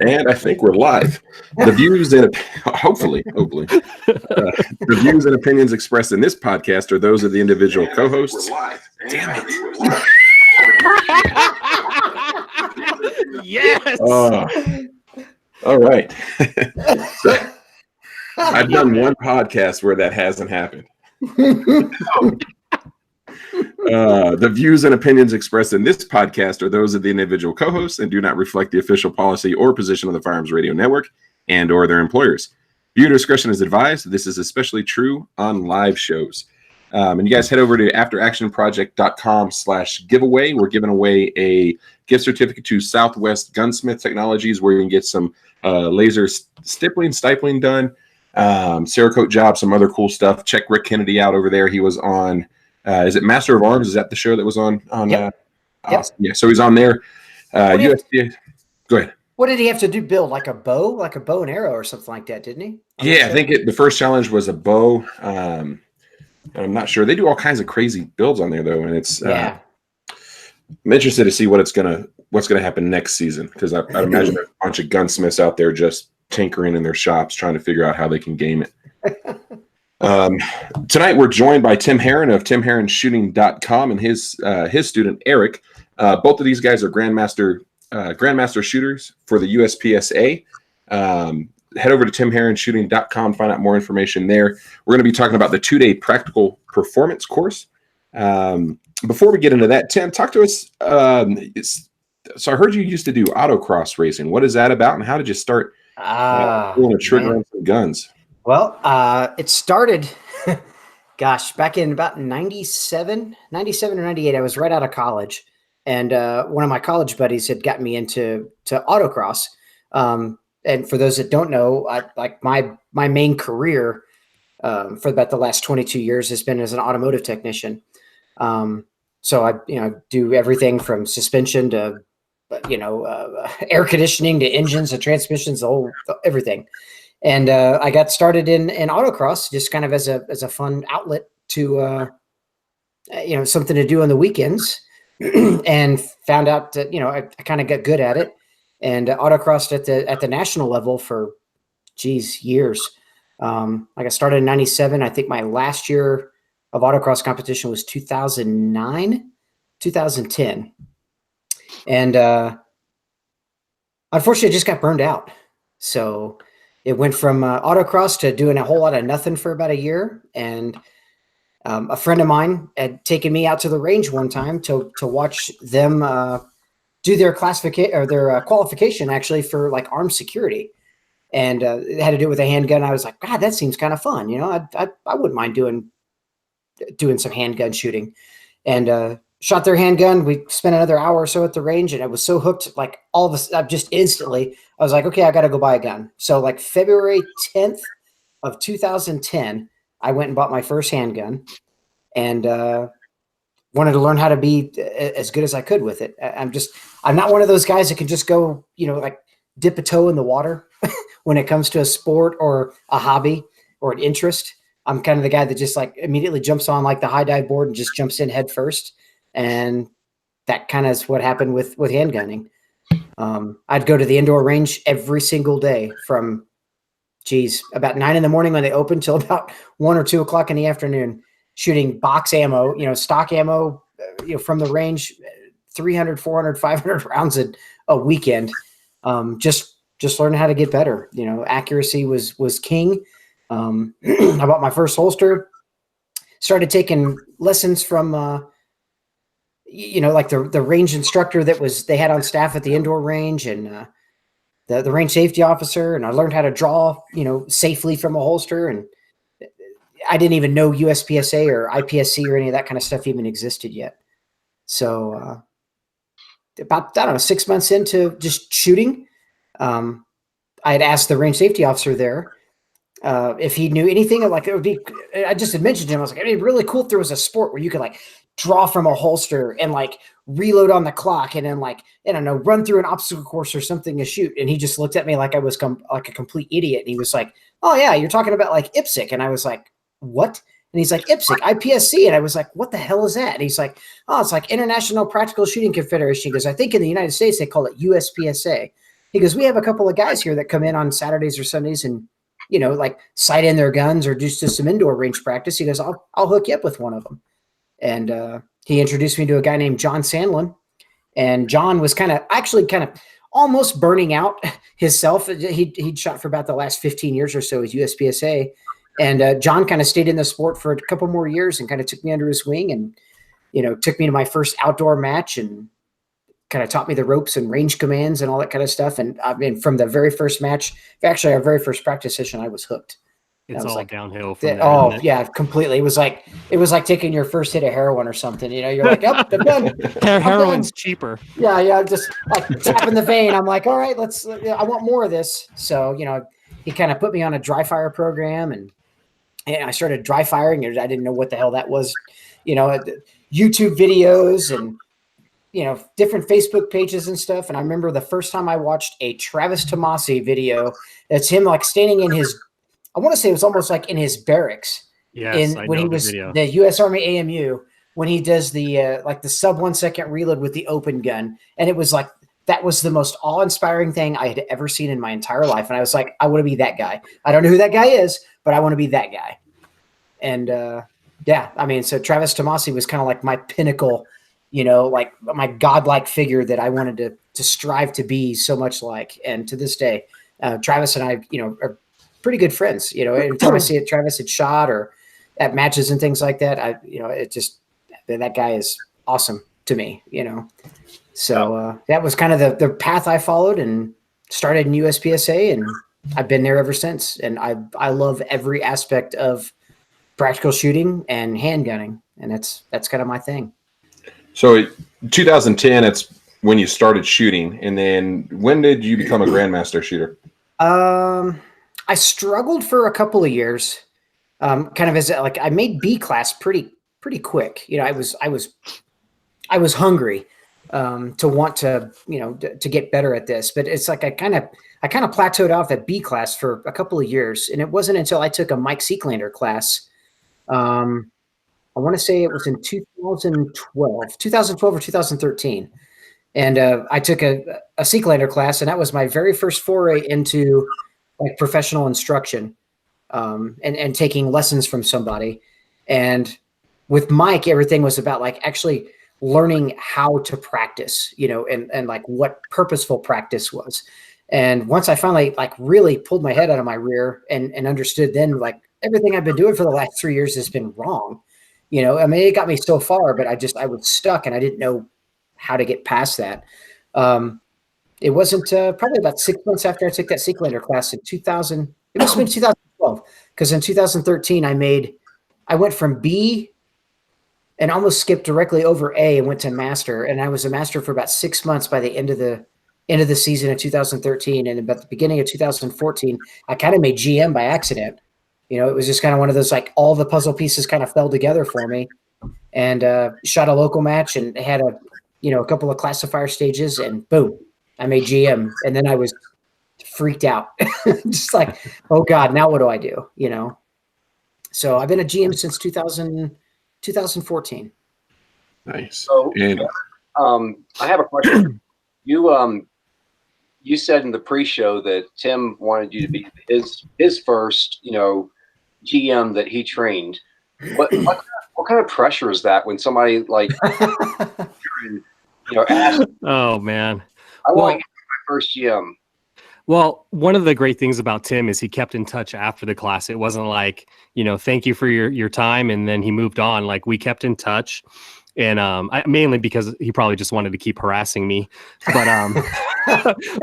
And I think we're live. The views and hopefully, the views and opinions expressed in this podcast are those of the individual co-hosts. Damn it! Yes. All right. So, I've done one podcast where that hasn't happened. The views and opinions expressed in this podcast are those of the individual co-hosts and do not reflect the official policy or position of the Firearms Radio Network and or their employers. Viewer discretion is advised. This is especially true on live shows. And you guys head over to afteractionproject.com/giveaway. We're giving away a gift certificate to Southwest Gunsmith Technologies where you can get some laser stipling done, Cerakote job, some other cool stuff. Check Rick Kennedy out over there. He was on is it Master of Arms? Is that the show that was on? Yep. Yeah, so he's on there. USPSA. Go ahead. What did he have to do? Build like a bow and arrow or something like that, didn't he? Yeah, I think the first challenge was a bow. I'm not sure. They do all kinds of crazy builds on there though, and it's I'm interested to see what's gonna happen next season because I'd imagine there's a bunch of gunsmiths out there just tinkering in their shops trying to figure out how they can game it. Tonight we're joined by Tim Herron of TimHerronShooting.com and his student Eric. Both of these guys are grandmaster shooters for the USPSA. Head over to TimHerronShooting.com, find out more information there. We're going to be talking about the 2-day practical performance course. Before we get into that, Tim, talk to us. So I heard you used to do autocross racing. What is that about, and how did you start pulling a trigger on some guns? Well, it started, back in about 97 or 98. I was right out of college, and one of my college buddies had gotten me into autocross. And for those that don't know, my main career for about the last 22 years has been as an automotive technician. So I do everything from suspension to air conditioning to engines to transmissions, everything. And I got started in autocross just kind of as a fun outlet to something to do on the weekends, and found out that I kind of got good at it, and autocrossed at the national level for years. I got started in 97. I think my last year of autocross competition was 2009, 2010, and unfortunately, I just got burned out. So it went from autocross to doing a whole lot of nothing for about a year. And a friend of mine had taken me out to the range one time to watch them do their classification or their qualification actually for like armed security. And it had to do with a handgun. I was like, God, that seems kind of fun. I wouldn't mind doing some handgun shooting, and shot their handgun. We spent another hour or so at the range, and I was so hooked, like all of a just instantly, I was like, okay, I got to go buy a gun. So like February 10th of 2010, I went and bought my first handgun, and wanted to learn how to be as good as I could with it. I'm not one of those guys that can just go, like dip a toe in the water when it comes to a sport or a hobby or an interest. I'm kind of the guy that just like immediately jumps on like the high dive board and just jumps in head first. And that kind of is what happened with handgunning. I'd go to the indoor range every single day from, about 9 a.m. when they opened till about 1 or 2 o'clock in the afternoon, shooting box ammo, stock ammo, from the range, 300, 400, 500 rounds a weekend. Just learning how to get better. Accuracy was king. I bought my first holster, started taking lessons from, like the range instructor they had on staff at the indoor range, and the range safety officer. And I learned how to draw, safely from a holster. And I didn't even know USPSA or IPSC or any of that kind of stuff even existed yet. So about, 6 months into just shooting, I had asked the range safety officer there if he knew anything like it would be. I just had mentioned to him, I was like, it'd be really cool if there was a sport where you could like draw from a holster and like reload on the clock and then like, I don't know, run through an obstacle course or something to shoot. And he just looked at me like I was like a complete idiot. And he was like, oh yeah, you're talking about like IPSC. And I was like, what? And he's like, IPSC, IPSC. And I was like, what the hell is that? And he's like, oh, it's like International Practical Shooting Confederation. He goes, I think in the United States, they call it USPSA. he goes, we have a couple of guys here that come in on Saturdays or Sundays and, you know, like sight in their guns or just do some indoor range practice. He goes, I'll hook you up with one of them. And he introduced me to a guy named John Sandlin. And John was kind of almost burning out himself. He'd shot for about the last 15 years or so as USPSA. And John kind of stayed in the sport for a couple more years and kind of took me under his wing and, you know, took me to my first outdoor match and kind of taught me the ropes and range commands and all that kind of stuff. And I mean, from the very first match, actually our very first practice session, I was hooked. It's all like, downhill from there. Oh yeah, completely. It was like taking your first hit of heroin or something. You know, you're like, oh, I'm done. Heroin's cheaper. Yeah, just like tapping the vein. I'm like, all right, I want more of this. So, you know, he kind of put me on a dry fire program and I started dry firing. I didn't know what the hell that was. You know, YouTube videos and, you know, different Facebook pages and stuff. And I remember the first time I watched a Travis Tomasi video. That's him like standing in his, I want to say it was almost like in his barracks. Yes, when he was the U.S. Army AMU, when he does the like the sub 1 second reload with the open gun. And it was like, that was the most awe-inspiring thing I had ever seen in my entire life. And I was like, I want to be that guy. I don't know who that guy is, but I want to be that guy. And yeah, I mean, so Travis Tomasi was kind of like my pinnacle, you know, like my godlike figure that I wanted to strive to be so much like. And to this day, Travis and I, you know, are pretty good friends. You know, every time I see it, Travis had shot or at matches and things like that, that guy is awesome to me, you know. So that was kind of the path I followed and started in USPSA, and I've been there ever since. And I love every aspect of practical shooting and handgunning, and that's kind of my thing. So 2010, it's when you started shooting, and then when did you become a Grandmaster shooter? I struggled for a couple of years, kind of as like I made B class pretty quick. You know, I was hungry to want to, you know, to get better at this, but it's like I kind of plateaued off at B class for a couple of years, and it wasn't until I took a Mike Seeklander class. I want to say it was in 2012 or 2013. And I took a Seeklander class, and that was my very first foray into like professional instruction, and taking lessons from somebody. And with Mike, everything was about like actually learning how to practice, you know, and like what purposeful practice was. And once I finally like really pulled my head out of my rear and understood, then like everything I've been doing for the last 3 years has been wrong. You know, I mean, it got me so far, but I was stuck and I didn't know how to get past that. It wasn't probably about 6 months after I took that Seeklander class in 2000. It must have been 2012, because in 2013 I went from B and almost skipped directly over A and went to master, and I was a master for about 6 months by the end of the season of 2013, and about the beginning of 2014, I kind of made GM by accident. You know, it was just kind of one of those, like all the puzzle pieces kind of fell together for me, and shot a local match and had a couple of classifier stages, and boom, I made GM. And then I was freaked out, just like, oh God, now what do I do? You know? So I've been a GM since 2014. Nice. So, I have a question. You said in the pre-show that Tim wanted you to be his first, you know, GM that he trained. What kind of pressure is that when somebody like you know asks, oh man, I want to get my first GM? Well, one of the great things about Tim is he kept in touch after the class. It wasn't like, you know, thank you for your time, and then he moved on. Like, we kept in touch, and mainly because he probably just wanted to keep harassing me. But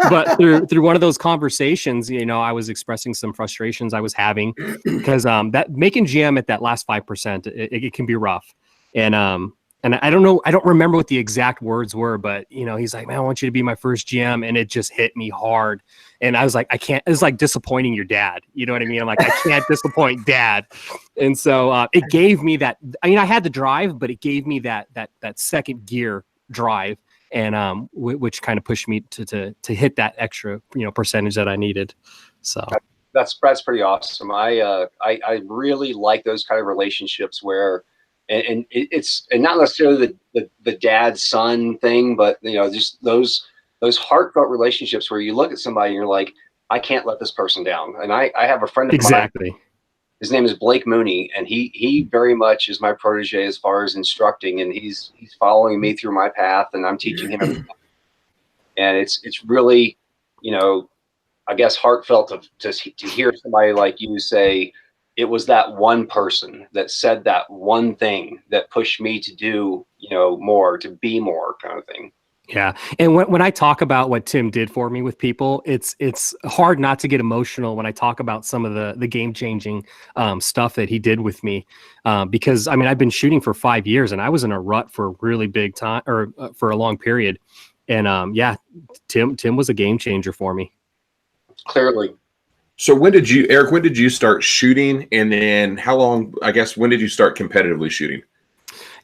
but through one of those conversations, you know, I was expressing some frustrations I was having because that making GM at that last 5%, it can be rough, and I don't know, I don't remember what the exact words were, but you know, he's like, man, I want you to be my first GM, and it just hit me hard. And I was like, I can't. It's like disappointing your dad. You know what I mean? I'm like, I can't disappoint dad. And so it gave me that. I mean, I had the drive, but it gave me that second gear drive, and which kind of pushed me to hit that extra, you know, percentage that I needed. So that's pretty awesome. I really like those kind of relationships where, and not necessarily the dad son thing, but you know, just those those heartfelt relationships where you look at somebody and you're like, I can't let this person down. And I have a friend of mine. Exactly. His name is Blake Mooney, and he very much is my protege as far as instructing, and he's following me through my path, and I'm teaching him everything. And it's really, you know, I guess heartfelt to hear somebody like you say, it was that one person that said that one thing that pushed me to do, you know, more, to be more, kind of thing. Yeah. And when I talk about what Tim did for me with people, it's hard not to get emotional when I talk about some of the game changing stuff that he did with me. Because I mean, I've been shooting for 5 years and I was in a rut for a really big time, or for a long period. And yeah, Tim was a game changer for me. Clearly. So when did you start shooting? And then how long, I guess, when did you start competitively shooting?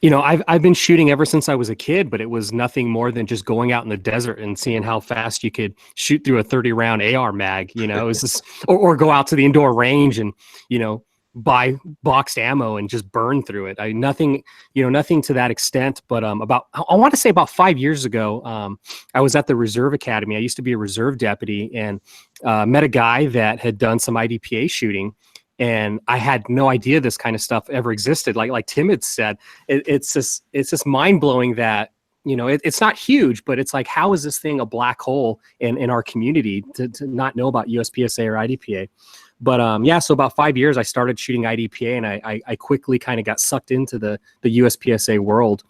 You know, I've been shooting ever since I was a kid, but it was nothing more than just going out in the desert and seeing how fast you could shoot through a 30-round AR mag, you know, is this, or go out to the indoor range and, you know, buy boxed ammo and just burn through it. Nothing to that extent, but I want to say about 5 years ago, I was at the Reserve Academy. I used to be a reserve deputy, and met a guy that had done some IDPA shooting. And I had no idea this kind of stuff ever existed. Like Tim had said, it's just mind blowing that, you know, it's not huge, but it's like, how is this thing a black hole in our community to not know about USPSA or IDPA? But yeah, so about 5 years I started shooting IDPA, and I quickly kind of got sucked into the USPSA world.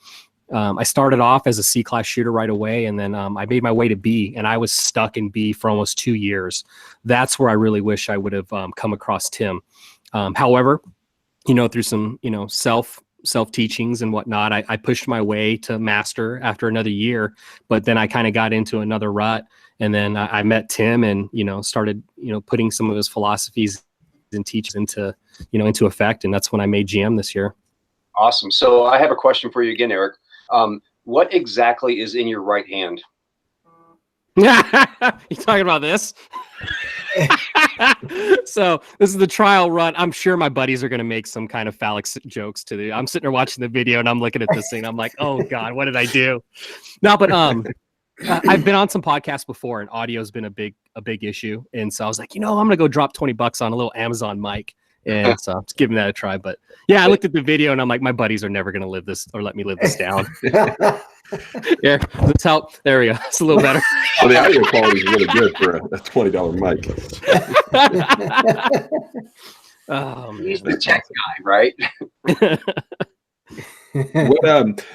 I started off as a C-class shooter right away, and then I made my way to B, and I was stuck in B for almost 2 years. That's where I really wish I would have come across Tim. However, you know, through some, you know, self teachings and whatnot, I pushed my way to master after another year, but then I kind of got into another rut, and then I met Tim and, you know, started, you know, putting some of his philosophies and teachings into effect. And that's when I made GM this year. Awesome. So I have a question for you again, Eric. What exactly is in your right hand? You talking about this? So this is the trial run. I'm sure my buddies are going to make some kind of phallic jokes I'm sitting there watching the video and I'm looking at this thing. I'm like, oh God, what did I do? No, but I've been on some podcasts before, and audio's been a big issue. And so I was like, you know, I'm going to go drop $20 on a little Amazon mic. And so I'm just giving that a try. But yeah, I looked at the video and I'm like, my buddies are never going to live this or let me live this down. Yeah, let's help. There we go. It's a little better. Well, the audio quality is really good for a $20 mic. Oh, man. He's the tech guy, right?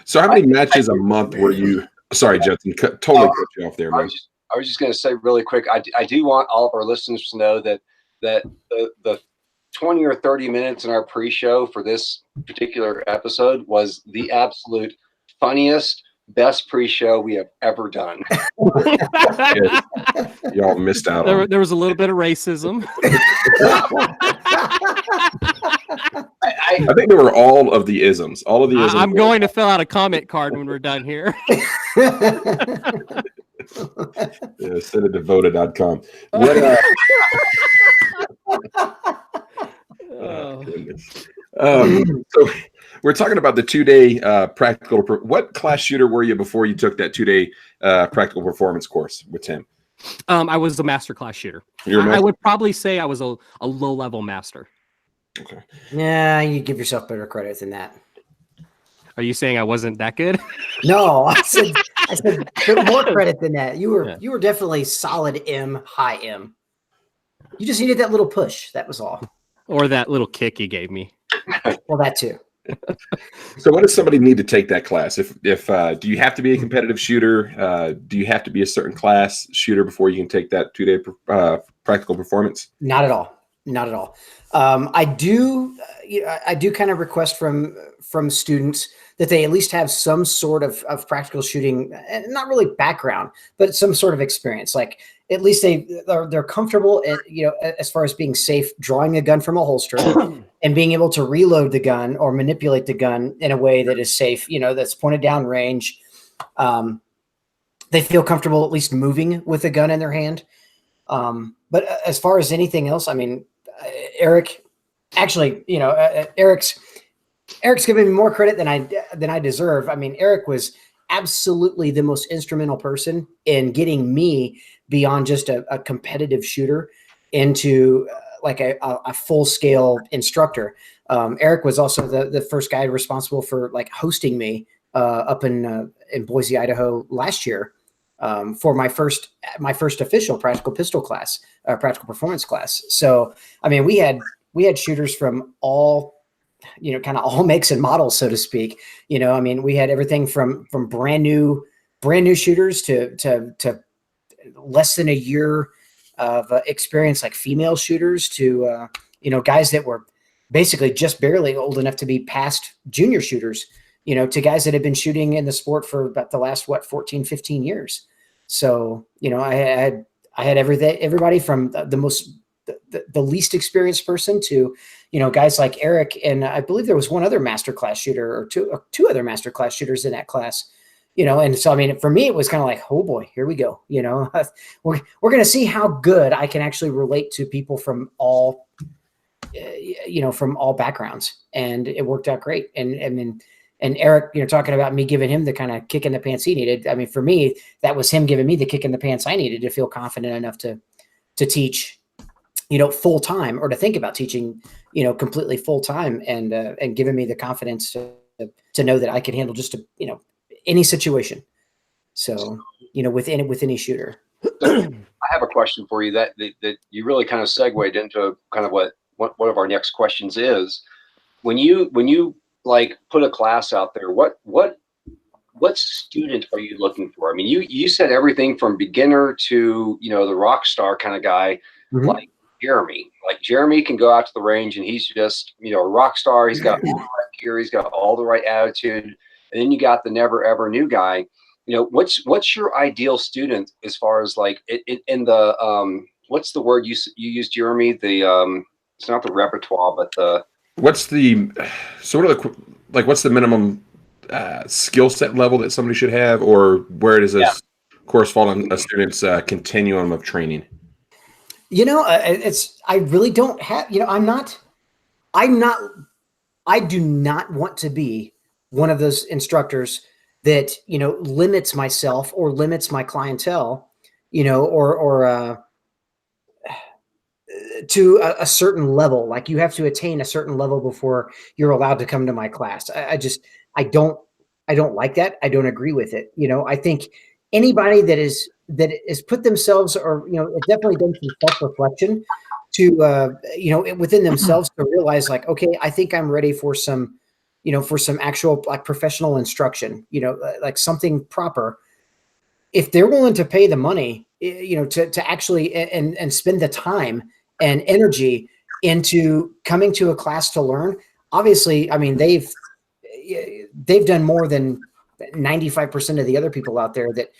So how many matches a month were you? Sorry, Justin, totally cut you off there, man. I was just going to say really quick. I do want all of our listeners to know that the 20 or 30 minutes in our pre-show for this particular episode was the absolute funniest, best pre-show we have ever done. Y'all missed out. There was a little bit of racism. I think there were all of the isms. All of the isms. I'm going to fill out a comment card when we're done here. Yeah, send it to voted.com. So we're talking about the 2-day practical. What class shooter were you before you took that 2-day practical performance course with Tim? I was a master class shooter. I would probably say I was a low-level master. Okay. Yeah, you give yourself better credit than that. Are you saying I wasn't that good? No, I said more credit than that. You were definitely solid M, high M. You just needed that little push. That was all. Or that little kick you gave me. Well, that too. So what does somebody need to take that class? If do you have to be a competitive shooter? Do you have to be a certain class shooter before you can take that 2-day practical performance? Not at all. Not at all. I do kind of request from students that they at least have some sort of practical shooting, and not really background, but some sort of experience. Like at least they're comfortable, as far as being safe, drawing a gun from a holster and being able to reload the gun or manipulate the gun in a way that is safe, that's pointed down range. They feel comfortable at least moving with a gun in their hand. But as far as anything else, I mean, Eric, actually, Eric's giving me more credit than I deserve. I mean, Eric was absolutely the most instrumental person in getting me beyond just a competitive shooter into like a full scale instructor. Eric was also the first guy responsible for like hosting me up in Boise, Idaho last year for my first official practical pistol class, practical performance class. So, I mean, we had shooters from all, kind of all makes and models, so to speak. I mean, we had everything from brand new shooters to less than a year of experience, like female shooters, to guys that were basically just barely old enough to be past junior shooters, to guys that have been shooting in the sport for about the last 14, 15 years. So, I had everybody from the least experienced person to, guys like Eric, and I believe there was one other masterclass shooter or two other masterclass shooters in that class. And so, I mean, for me, it was kind of like, oh boy, here we go. We're going to see how good I can actually relate to people from all, from all backgrounds. And it worked out great. And Eric, talking about me giving him the kind of kick in the pants he needed. I mean, for me, that was him giving me the kick in the pants I needed to feel confident enough to teach, full time, or to think about teaching, completely full time, and giving me the confidence to know that I could handle just any situation. So, with any shooter. So I have a question for you that you really kind of segued into kind of what one of our next questions is. When you like put a class out there, what student are you looking for? I mean, you said everything from beginner to, the rock star kind of guy, mm-hmm. like Jeremy. Like Jeremy can go out to the range and he's just, a rock star. He's got all the right gear, he's got all the right attitude. And then you got the never ever new guy. What's your ideal student as far as like in the what's the word you used, Jeremy? The it's not the repertoire, but the what's the what's the minimum skill set level that somebody should have, or where does this course fall on a student's continuum of training? I really don't have. I do not want to be one of those instructors that, limits myself or limits my clientele, or to a certain level. Like you have to attain a certain level before you're allowed to come to my class. I don't like that. I don't agree with it. I think anybody that is put themselves, or, it definitely done some self-reflection to, within themselves, to realize like, okay, I think I'm ready for some actual like professional instruction, like something proper. If they're willing to pay the money, to actually and spend the time and energy into coming to a class to learn, obviously, I mean, they've done more than 95% of the other people out there that,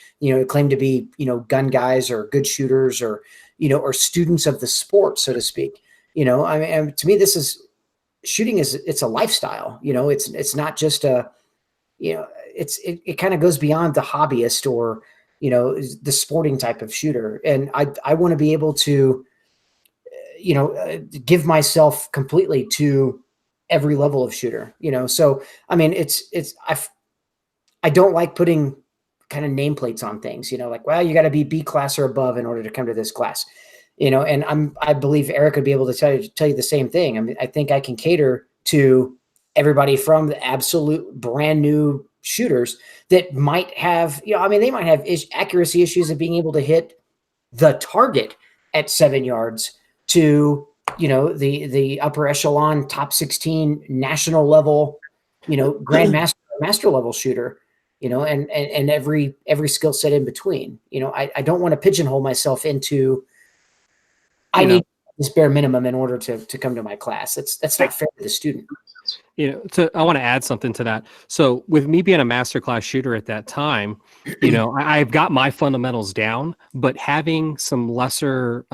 claim to be, gun guys or good shooters, or, or students of the sport, so to speak. I mean, to me, shooting it's a lifestyle. It's not just it kind of goes beyond the hobbyist or, the sporting type of shooter. And I want to be able to, give myself completely to every level of shooter, so, I mean, I don't like putting kind of nameplates on things, like, well, you got to be B class or above in order to come to this class, and I believe Eric would be able to tell you the same thing. I mean, I think I can cater to everybody from the absolute brand new shooters that might have, they might have accuracy issues of being able to hit the target at 7 yards, to, the upper echelon, top 16 national level, grandmaster, master level shooter, and every skill set in between. I don't want to pigeonhole myself into, I need this bare minimum in order to come to my class. That's not fair to the student. I want to add something to that. So with me being a masterclass shooter at that time, I've got my fundamentals down, but having some lesser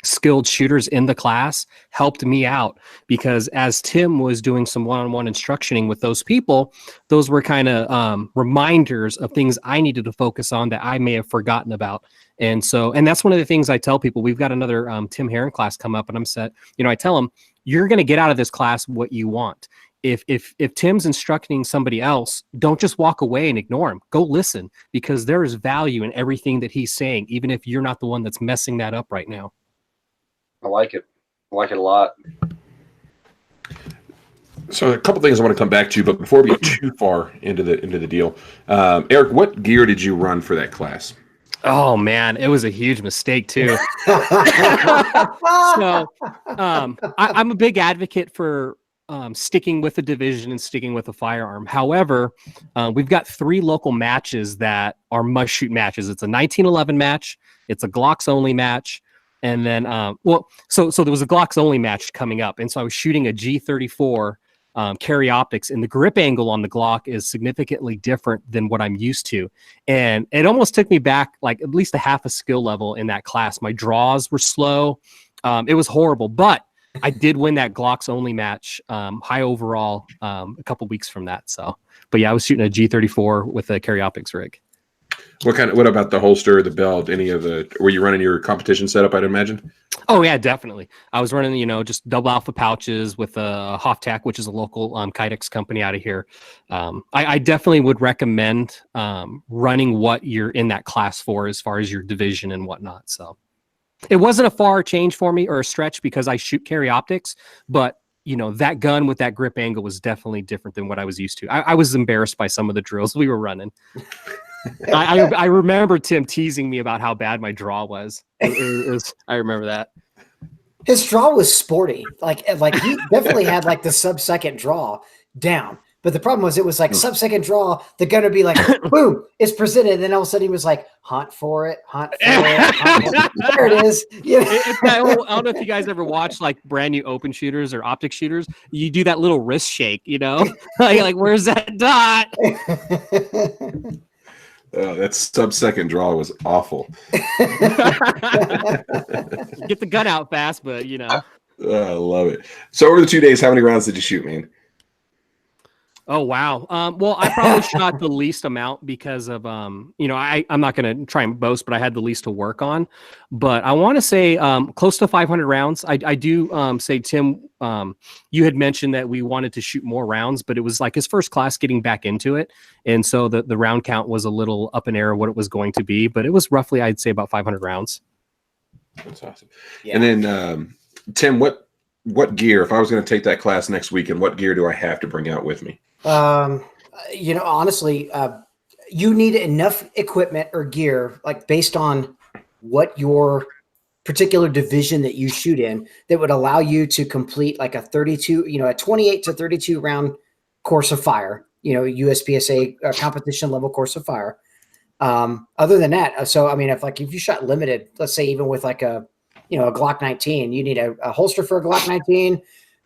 skilled shooters in the class helped me out, because as Tim was doing some one-on-one instructioning with those people, those were kind of reminders of things I needed to focus on that I may have forgotten about. And that's one of the things I tell people. We've got another Tim Herron class come up, and I tell them, you're going to get out of this class what you want. if Tim's instructing somebody else, don't just walk away and ignore him. Go listen, because there is value in everything that he's saying, even if you're not the one that's messing that up right now. I like it. I like it a lot. So a couple things I want to come back to, but before we get too far into the deal, Eric, what gear did you run for that class? Oh man, it was a huge mistake too. So I'm a big advocate for sticking with the division and sticking with a firearm. However, we've got 3 local matches that are must shoot matches. It's a 1911 match, it's a Glocks only match, and then so there was a Glocks only match coming up, and so I was shooting a G34 carry optics, and the grip angle on the Glock is significantly different than what I'm used to. And it almost took me back like at least a half a skill level in that class. My draws were slow. It was horrible, but I did win that Glocks only match, high overall, a couple weeks from that. So, but yeah, I was shooting a G34 with a carry optics rig. What about the holster, the belt, were you running your competition setup, I'd imagine? Oh yeah, definitely. I was running, just double alpha pouches with a Hoftac, which is a local Kydex company out of here. I definitely would recommend running what you're in that class for, as far as your division and whatnot. So it wasn't a far change for me or a stretch, because I shoot carry optics, but that gun with that grip angle was definitely different than what I was used to. I was embarrassed by some of the drills we were running. I remember Tim teasing me about how bad my draw was. I remember that. His draw was sporty. Like he definitely had like the sub-second draw down. But the problem was, it was like sub-second draw, the gun would be like, boom, it's presented. And then all of a sudden he was like, hunt for it, hunt for it. There it is. I don't know if you guys ever watch like brand new open shooters or optic shooters. You do that little wrist shake, like where's that dot? That sub-second draw was awful. Get the gun out fast, but I love it. So over the 2 days, how many rounds did you shoot, man? Oh, wow. Well, I probably shot the least amount because of, I'm not going to try and boast, but I had the least to work on. But I want to say close to 500 rounds. I do say, Tim, you had mentioned that we wanted to shoot more rounds, but it was like his first class getting back into it. And so the round count was a little up in air what it was going to be, but it was roughly, I'd say, about 500 rounds. That's awesome. Yeah. And then, Tim, what gear, if I was going to take that class next week, and what gear do I have to bring out with me? Honestly, you need enough equipment or gear, like based on what your particular division that you shoot in, that would allow you to complete like a 28 to 32 round course of fire, USPSA competition level course of fire. Other than that, so, I mean, if you shot limited, let's say even with like a Glock 19, you need a holster for a Glock 19,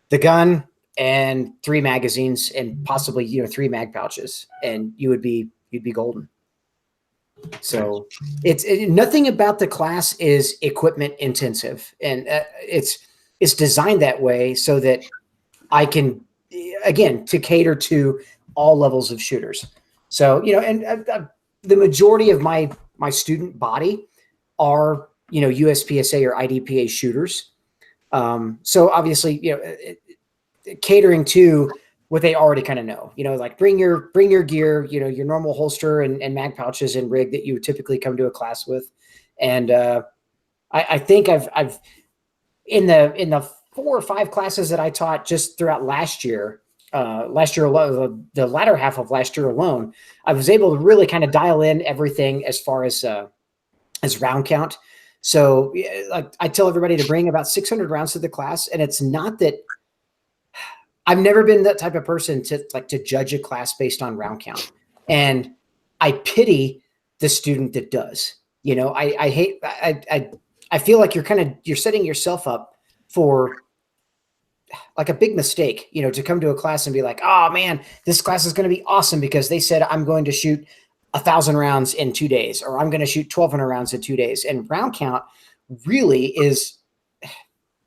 the gun, and 3 magazines, and possibly 3 mag pouches, and you'd be golden. So it's nothing about the class is equipment intensive, and it's designed that way so that I can, again, to cater to all levels of shooters. So the majority of my student body are USPSA or IDPA shooters. So obviously catering to what they already kind of know, like bring your gear, your normal holster and mag pouches and rig that you would typically come to a class with. And I think I've in the 4 or 5 classes that I taught just throughout last year alone, the latter half of last year alone, I was able to really kind of dial in everything as far as round count. So like I tell everybody to bring about 600 rounds to the class. And it's not that I've never been that type of person to judge a class based on round count. And I pity the student that does. I feel like you're setting yourself up for like a big mistake, to come to a class and be like, oh man, this class is going to be awesome because they said I'm going to shoot 1,000 rounds in 2 days, or I'm going to shoot 1,200 rounds in 2 days. And round count really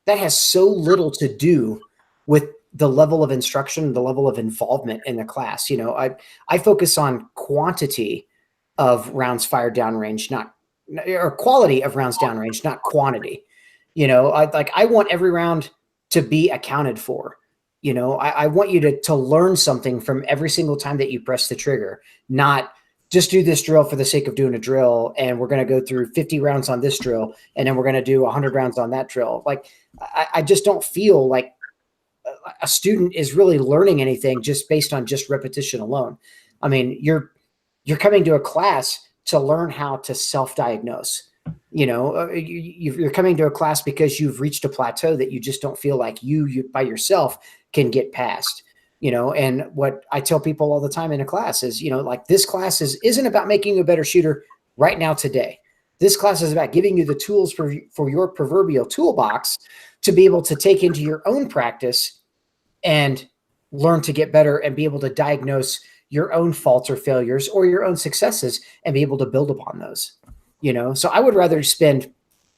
that has so little to do with the level of instruction, the level of involvement in the class. I focus on quantity of rounds fired downrange, or quality of rounds downrange, not quantity. I want every round to be accounted for. You know, I want you to learn something from every single time that you press the trigger, not just do this drill for the sake of doing a drill. And we're going to go through 50 rounds on this drill, and then we're going to do 100 rounds on that drill. Like, I just don't feel like a student is really learning anything just based on just repetition alone. I mean, you're coming to a class to learn how to self-diagnose. You know, you're coming to a class because you've reached a plateau that you just don't feel like you by yourself can get past. You know, and what I tell people all the time in a class is, you know, like, this class isn't about making you a better shooter right now today. This class is about giving you the tools for your proverbial toolbox to be able to take into your own practice and learn to get better and be able to diagnose your own faults or failures or your own successes and be able to build upon those. You know, so I would rather spend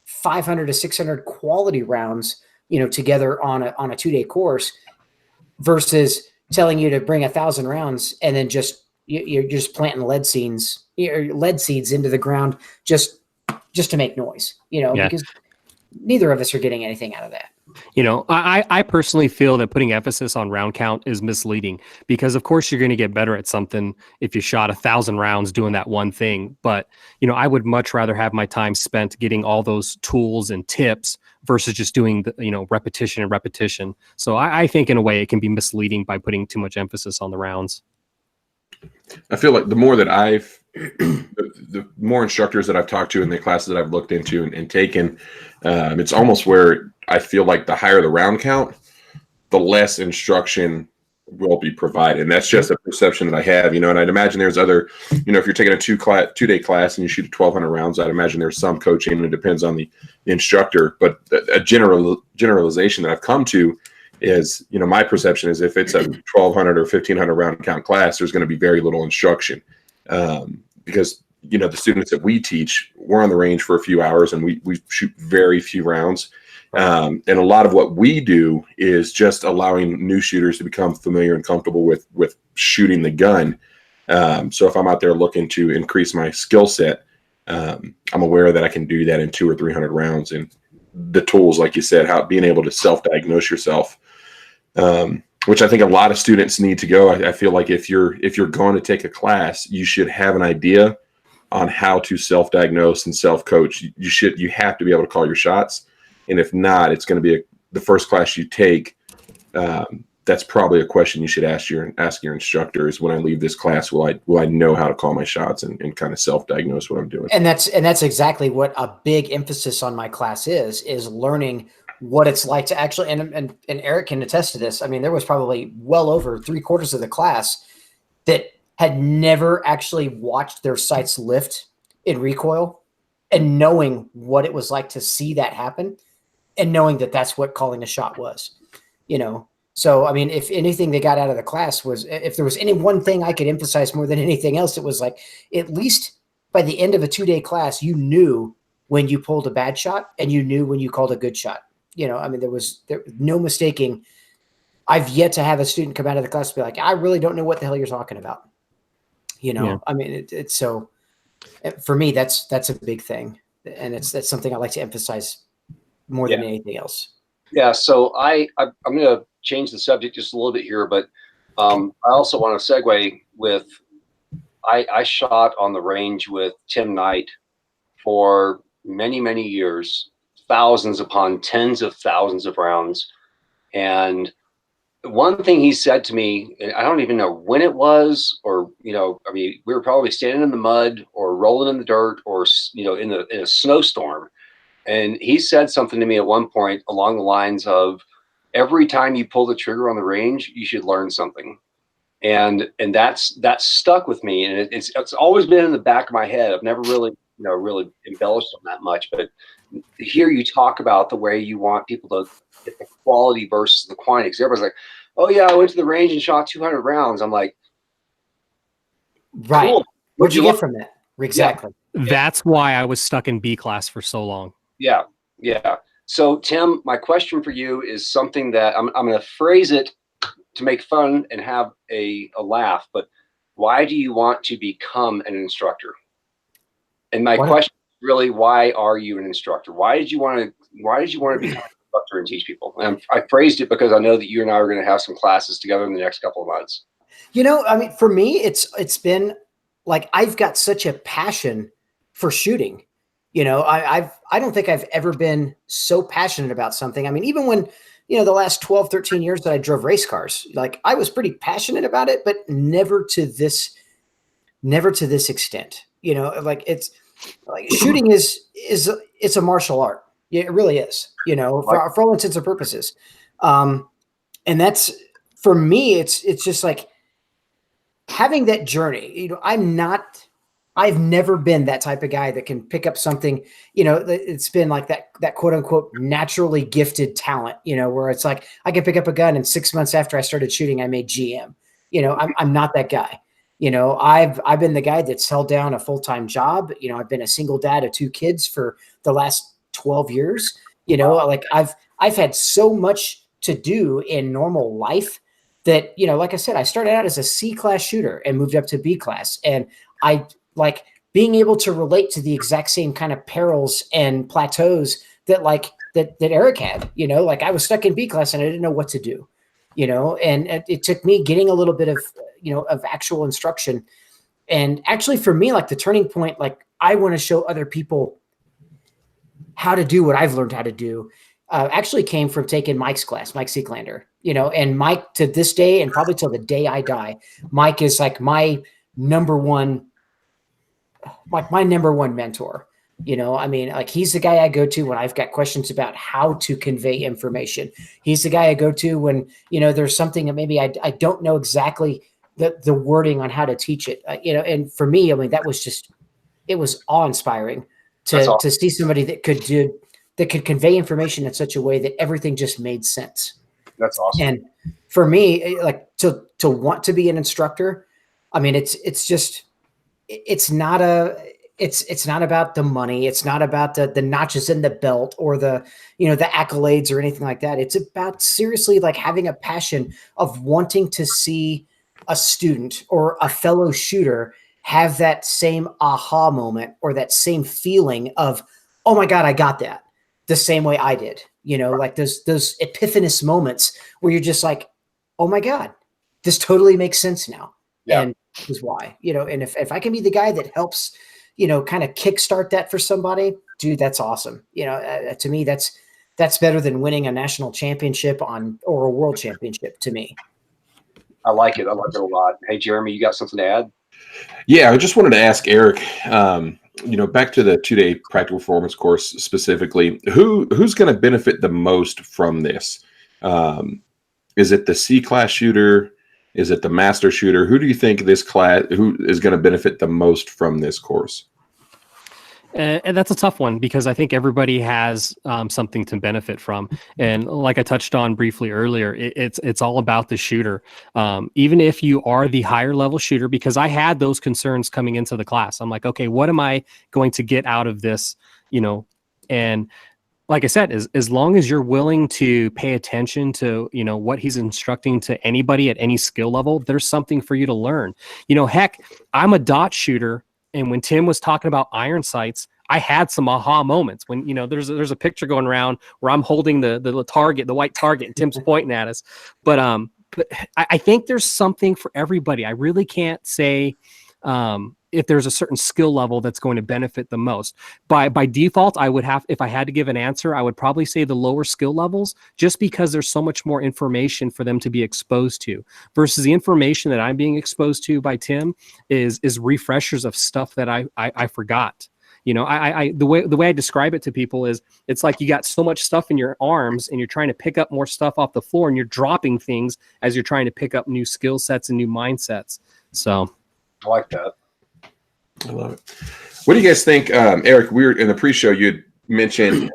500 to 600 quality rounds, you know, together on a 2-day course versus telling you to bring 1,000 rounds and then you're just planting lead seeds into the ground just to make noise, you know, because neither of us are getting anything out of that. You know, I personally feel that putting emphasis on round count is misleading, because of course you're going to get better at something if you shot 1,000 rounds doing that one thing. But, you know, I would much rather have my time spent getting all those tools and tips versus just doing the, you know, repetition and repetition. So I think in a way it can be misleading by putting too much emphasis on the rounds. I feel like the more that the more instructors that I've talked to in the classes that I've looked into and taken, it's almost where I feel like the higher the round count, the less instruction will be provided. And that's just a perception that I have, you know, and I'd imagine there's other, you know, if you're taking a 2-day class and you shoot 1,200 rounds, I'd imagine there's some coaching, and it depends on the instructor. But a generalization that I've come to is, you know, my perception is if it's a 1,200 or 1,500 round count class, there's going to be very little instruction, because, you know, the students that we teach, we're on the range for a few hours and we shoot very few rounds. And a lot of what we do is just allowing new shooters to become familiar and comfortable with shooting the gun. So if I'm out there looking to increase my skill set, I'm aware that I can do that in 200 or 300 rounds. And the tools, like you said, how being able to self-diagnose yourself, which I think a lot of students need to go. I feel like if you're going to take a class, you should have an idea on how to self-diagnose and self-coach. You have to be able to call your shots. And if not, it's going to be the first class you take. That's probably a question you should ask your instructor is, when I leave this class, will I know how to call my shots and kind of self-diagnose what I'm doing? And that's exactly what a big emphasis on my class is learning what it's like to actually, and Eric can attest to this. I mean, there was probably well over 3/4 of the class that had never actually watched their sights lift in recoil, and knowing what it was like to see that happen, and knowing that that's what calling a shot was, you know. So, I mean, if anything they got out of the class was, if there was any one thing I could emphasize more than anything else, it was like, at least by the end of a 2-day class, you knew when you pulled a bad shot and you knew when you called a good shot. You know, I mean, there was no mistaking. I've yet to have a student come out of the class and be like, I really don't know what the hell you're talking about. You know, yeah. I mean, it's so, for me, that's a big thing. And that's something I like to emphasize more than anything else. Yeah. So I'm going to change the subject just a little bit here, but I also want to segue with, I shot on the range with Tim Knight for many, many years, thousands upon tens of thousands of rounds. And one thing he said to me, and I don't even know when it was, or, you know, I mean, we were probably standing in the mud or rolling in the dirt or, you know, in a snowstorm. And he said something to me at one point along the lines of, every time you pull the trigger on the range, you should learn something. And that's stuck with me. And it's always been in the back of my head. I've never really, you know, really embellished on that much, but to hear you talk about the way you want people to get the quality versus the quantity. Because everybody's like, oh yeah, I went to the range and shot 200 rounds. I'm like, right. Cool. What'd you get from that? Exactly. Yeah. That's why I was stuck in B class for so long. Yeah. Yeah. So Tim, my question for you is something that I'm going to phrase it to make fun and have a laugh, but why do you want to become an instructor? And my question is really, why are you an instructor? Why did you want to become an instructor and teach people. And I phrased it because I know that you and I are going to have some classes together in the next couple of months. You know, I mean, for me, it's been like I've got such a passion for shooting. You know, I don't think I've ever been so passionate about something. I mean, even when, you know, the last 12, 13 years that I drove race cars, like I was pretty passionate about it, but never to this extent. You know, like it's like shooting it's a martial art. Yeah, it really is, you know, for all intents and purposes. And that's, for me, it's just like having that journey. You know, I've never been that type of guy that can pick up something, you know, it's been like that quote unquote naturally gifted talent, you know, where it's like I can pick up a gun and 6 months after I started shooting, I made GM. You know, I'm not that guy. You know, I've been the guy that's held down a full-time job. You know, I've been a single dad of 2 kids for the last 12 years. You know, like I've had so much to do in normal life that, you know, like I said, I started out as a C-class shooter and moved up to B-class. And I like being able to relate to the exact same kind of perils and plateaus that Eric had. You know, like I was stuck in B-class and I didn't know what to do, you know, and it took me getting a little bit of, you know, of actual instruction. And actually for me, like the turning point, like I want to show other people how to do what I've learned how to do, actually came from taking Mike's class, Mike Seeklander, you know, and Mike, to this day and probably till the day I die, Mike is like my number one mentor. You know, I mean, like he's the guy I go to when I've got questions about how to convey information. He's the guy I go to when, you know, there's something that maybe I don't know exactly the wording on how to teach it, you know. And for me, I mean, that was just, it was awe-inspiring to see somebody that could convey information in such a way that everything just made sense. That's awesome. And for me, like to want to be an instructor, I mean, it's not about the money. It's not about the notches in the belt or the, you know, the accolades or anything like that. It's about seriously like having a passion of wanting to see a student or a fellow shooter have that same aha moment or that same feeling of, oh my God, I got that the same way I did, you know, like those epiphanous moments where you're just like, oh my God, this totally makes sense now. Yeah. And this is why, you know, and if I can be the guy that helps, you know, kind of kickstart that for somebody, dude, that's awesome. You know, to me, that's better than winning a national championship or a world championship to me. I like it. I like it a lot. Hey, Jeremy, you got something to add? Yeah, I just wanted to ask Eric, you know, back to the 2-day practical performance course specifically, who's going to benefit the most from this? Is it the C-class shooter? Is it the master shooter? Who do you think who is going to benefit the most from this course? And that's a tough one because I think everybody has something to benefit from. And like I touched on briefly earlier, it's all about the shooter. Even if you are the higher level shooter, because I had those concerns coming into the class. I'm like, okay, what am I going to get out of this? You know, and like I said, as long as you're willing to pay attention to, you know, what he's instructing to anybody at any skill level, there's something for you to learn. You know, heck, I'm a dot shooter. And when Tim was talking about iron sights, I had some aha moments when, you know, there's a picture going around where I'm holding the target, the white target, and Tim's pointing at us. But I think there's something for everybody. I really can't say if there's a certain skill level that's going to benefit the most. By default, I would have, if I had to give an answer, I would probably say the lower skill levels, just because there's so much more information for them to be exposed to versus the information that I'm being exposed to by Tim is refreshers of stuff that I forgot. You know, the way I describe it to people is it's like you got so much stuff in your arms and you're trying to pick up more stuff off the floor and you're dropping things as you're trying to pick up new skill sets and new mindsets. So I like that. I love it. What do you guys think, Eric? We were in the pre-show. You had mentioned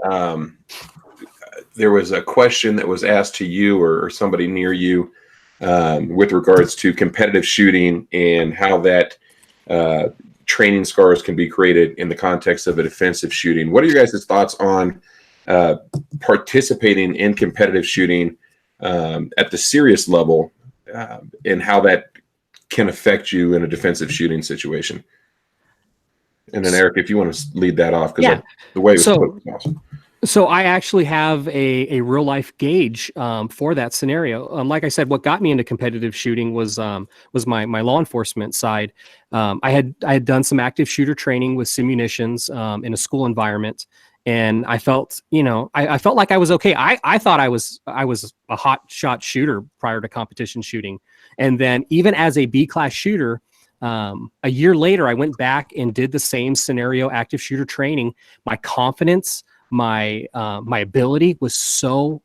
there was a question that was asked to you or somebody near you with regards to competitive shooting and how that training scars can be created in the context of a defensive shooting. What are your guys' thoughts on participating in competitive shooting at the serious level and how that can affect you in a defensive shooting situation? And then Eric, if you want to lead that off, because the way it was put was awesome. So I actually have a real life gauge for that scenario. Like I said, what got me into competitive shooting was my law enforcement side. I had done some active shooter training with simunitions in a school environment, and I felt I felt like I was okay. I thought I was a hot shot shooter prior to competition shooting, and then even as a B class shooter. A year later, I went back and did the same scenario active shooter training. My confidence, my ability was so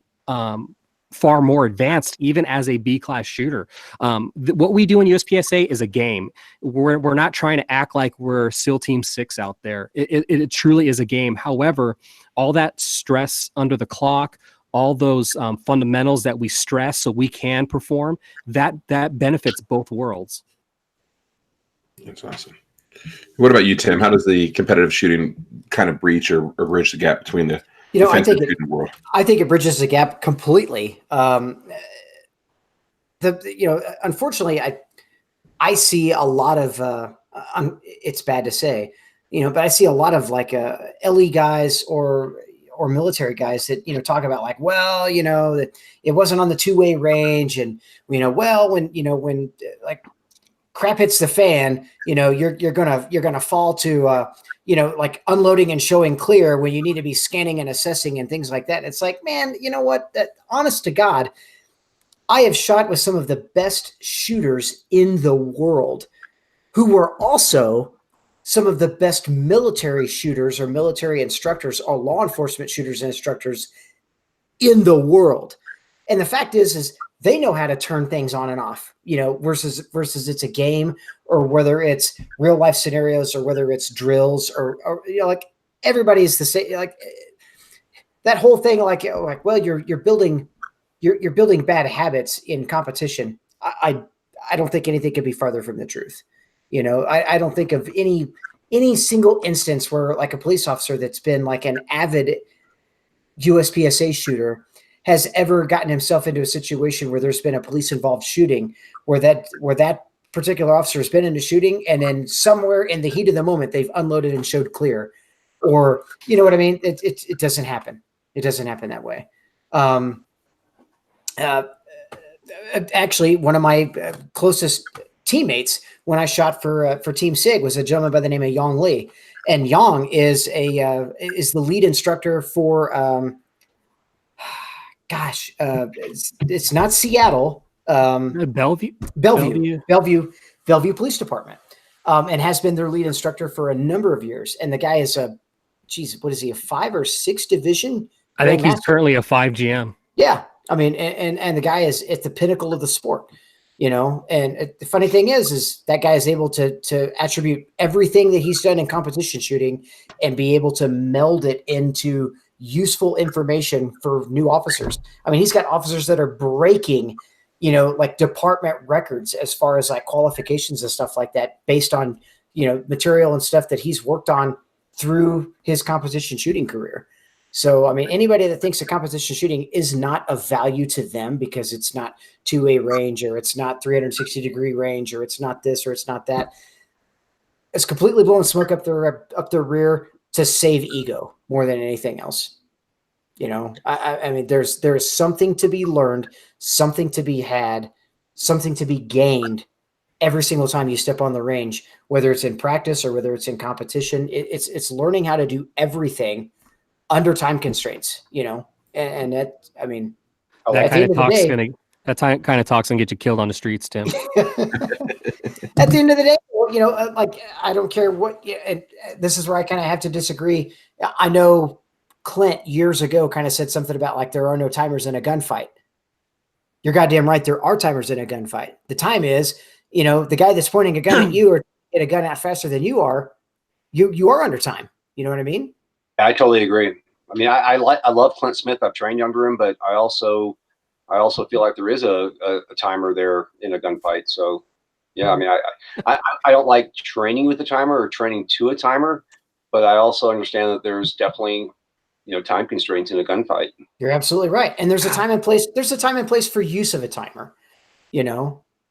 far more advanced even as a B class shooter. What we do in USPSA is a game. We're not trying to act like we're SEAL Team 6 out there. It truly is a game. However, all that stress under the clock, all those fundamentals that we stress so we can perform, that benefits both worlds. That's awesome. What about you, Tim? How does the competitive shooting kind of breach or bridge the gap between the defensive shooting world? I think it bridges the gap completely. Unfortunately, I see a lot of. It's bad to say, but I see a lot of like LE guys or military guys that talk about like, well, that it wasn't on the two-way range, and well, when like crap hits the fan, you're gonna fall to like unloading and showing clear when you need to be scanning and assessing and things like that. It's like, man, you know what? Honest to God, I have shot with some of the best shooters in the world who were also some of the best military shooters or military instructors or law enforcement shooters and instructors in the world. And the fact is they know how to turn things on and off, versus it's a game, or whether it's real life scenarios, or whether it's drills, or like everybody's the same. Like that whole thing, well, you're building bad habits in competition. I don't think anything could be farther from the truth. I don't think of any single instance where like a police officer that's been like an avid USPSA shooter has ever gotten himself into a situation where there's been a police involved shooting where that particular officer has been in a shooting, and then somewhere in the heat of the moment they've unloaded and showed clear, or you know what I mean? It doesn't happen. It doesn't happen that way. Actually, one of my closest teammates when I shot for Team SIG was a gentleman by the name of Yong Lee, and Yong is the lead instructor for it's not Seattle. Bellevue Police Department, and has been their lead instructor for a number of years. And the guy is what is he, a 5 or 6 division? I think he's currently a 5 GM. Yeah. I mean, and the guy is at the pinnacle of the sport, and the funny thing is that guy is able to attribute everything that he's done in competition shooting and be able to meld it into useful information for new officers. I mean, he's got officers that are breaking, like department records as far as like qualifications and stuff like that, based on, material and stuff that he's worked on through his competition shooting career. So, I mean, anybody that thinks that competition shooting is not of value to them because it's not two-way range, or it's not 360-degree range, or it's not this, or it's not that, it's completely blowing smoke up their rear to save ego more than anything else. I mean, there's something to be learned, something to be had, something to be gained every single time you step on the range, whether it's in practice or whether it's in competition. It's learning how to do everything under time constraints, and that, I mean, that kind of talk's gonna get you killed on the streets, Tim. At the end of the day, like, I don't care what, and this is where I kind of have to disagree. I know Clint years ago kind of said something about like, there are no timers in a gunfight. You're goddamn right. There are timers in a gunfight. The time is, the guy that's pointing a gun at you or get a gun out faster than you are under time. You know what I mean? I totally agree. I mean, I love Clint Smith. I've trained under him, but I also feel like there is a timer there in a gunfight. So yeah, I mean, I don't like training with a timer or training to a timer, but I also understand that there's definitely, time constraints in a gunfight. You're absolutely right. And there's a time and place. There's a time and place for use of a timer,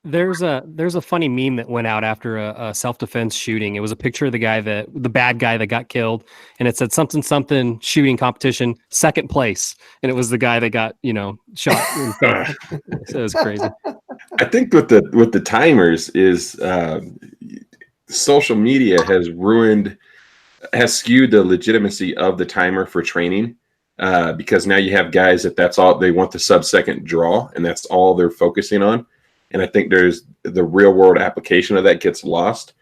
There's a funny meme that went out after a self-defense shooting. It was a picture of the bad guy that got killed, and it said something something shooting competition, second place, and it was the guy that got shot. So it was crazy. I think with the timers is social media has skewed the legitimacy of the timer for training, because now you have guys that's all they want, the sub-second draw, and that's all they're focusing on. And I think there's the real world application of that gets lost.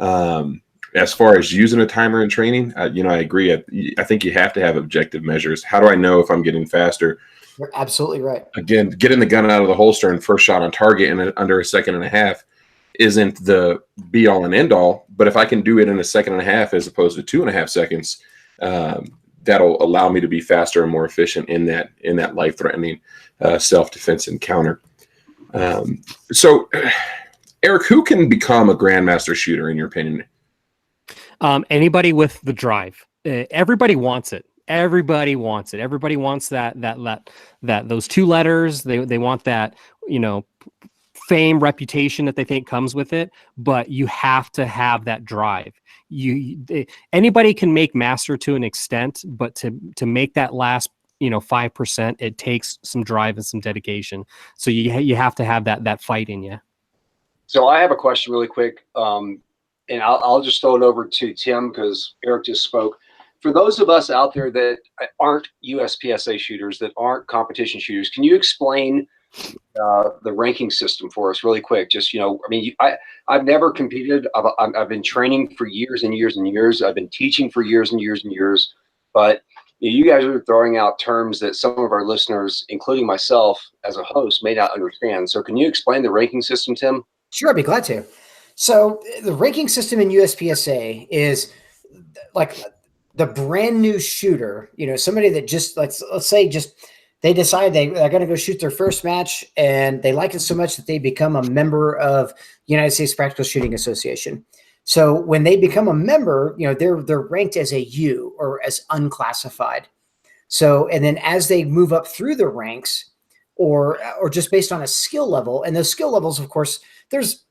As far as using a timer in training, I agree. I think you have to have objective measures. How do I know if I'm getting faster? You're absolutely right. Again, getting the gun out of the holster and first shot on target in under a second and a half isn't the be all and end all. But if I can do it in a second and a half as opposed to 2.5 seconds, that'll allow me to be faster and more efficient in that life-threatening self-defense encounter. So, Eric, who can become a grandmaster shooter in your opinion? Anybody with the drive. Everybody wants it. Everybody wants it. Everybody wants that those 2 letters. They want that, fame, reputation that they think comes with it. But you have to have that drive. Anybody can make master to an extent, but to make that last 5%, it takes some drive and some dedication. So you have to have that fight in you. So I have a question really quick, and I'll just throw it over to Tim because Eric just spoke. For those of us out there that aren't USPSA shooters, that aren't competition shooters, can you explain the ranking system for us really quick? Just, I've never competed. I've been training for years and years and years. I've been teaching for years and years and years, but you guys are throwing out terms that some of our listeners, including myself as a host, may not understand. So can you explain the ranking system, Tim? Sure, I'd be glad to. So the ranking system in USPSA is like the brand new shooter, somebody that just, let's say they decide they're going to go shoot their first match and they like it so much that they become a member of United States Practical Shooting Association. So when they become a member, they're ranked as a U or as unclassified. So, and then as they move up through the ranks or just based on a skill level, and those skill levels, of course, there's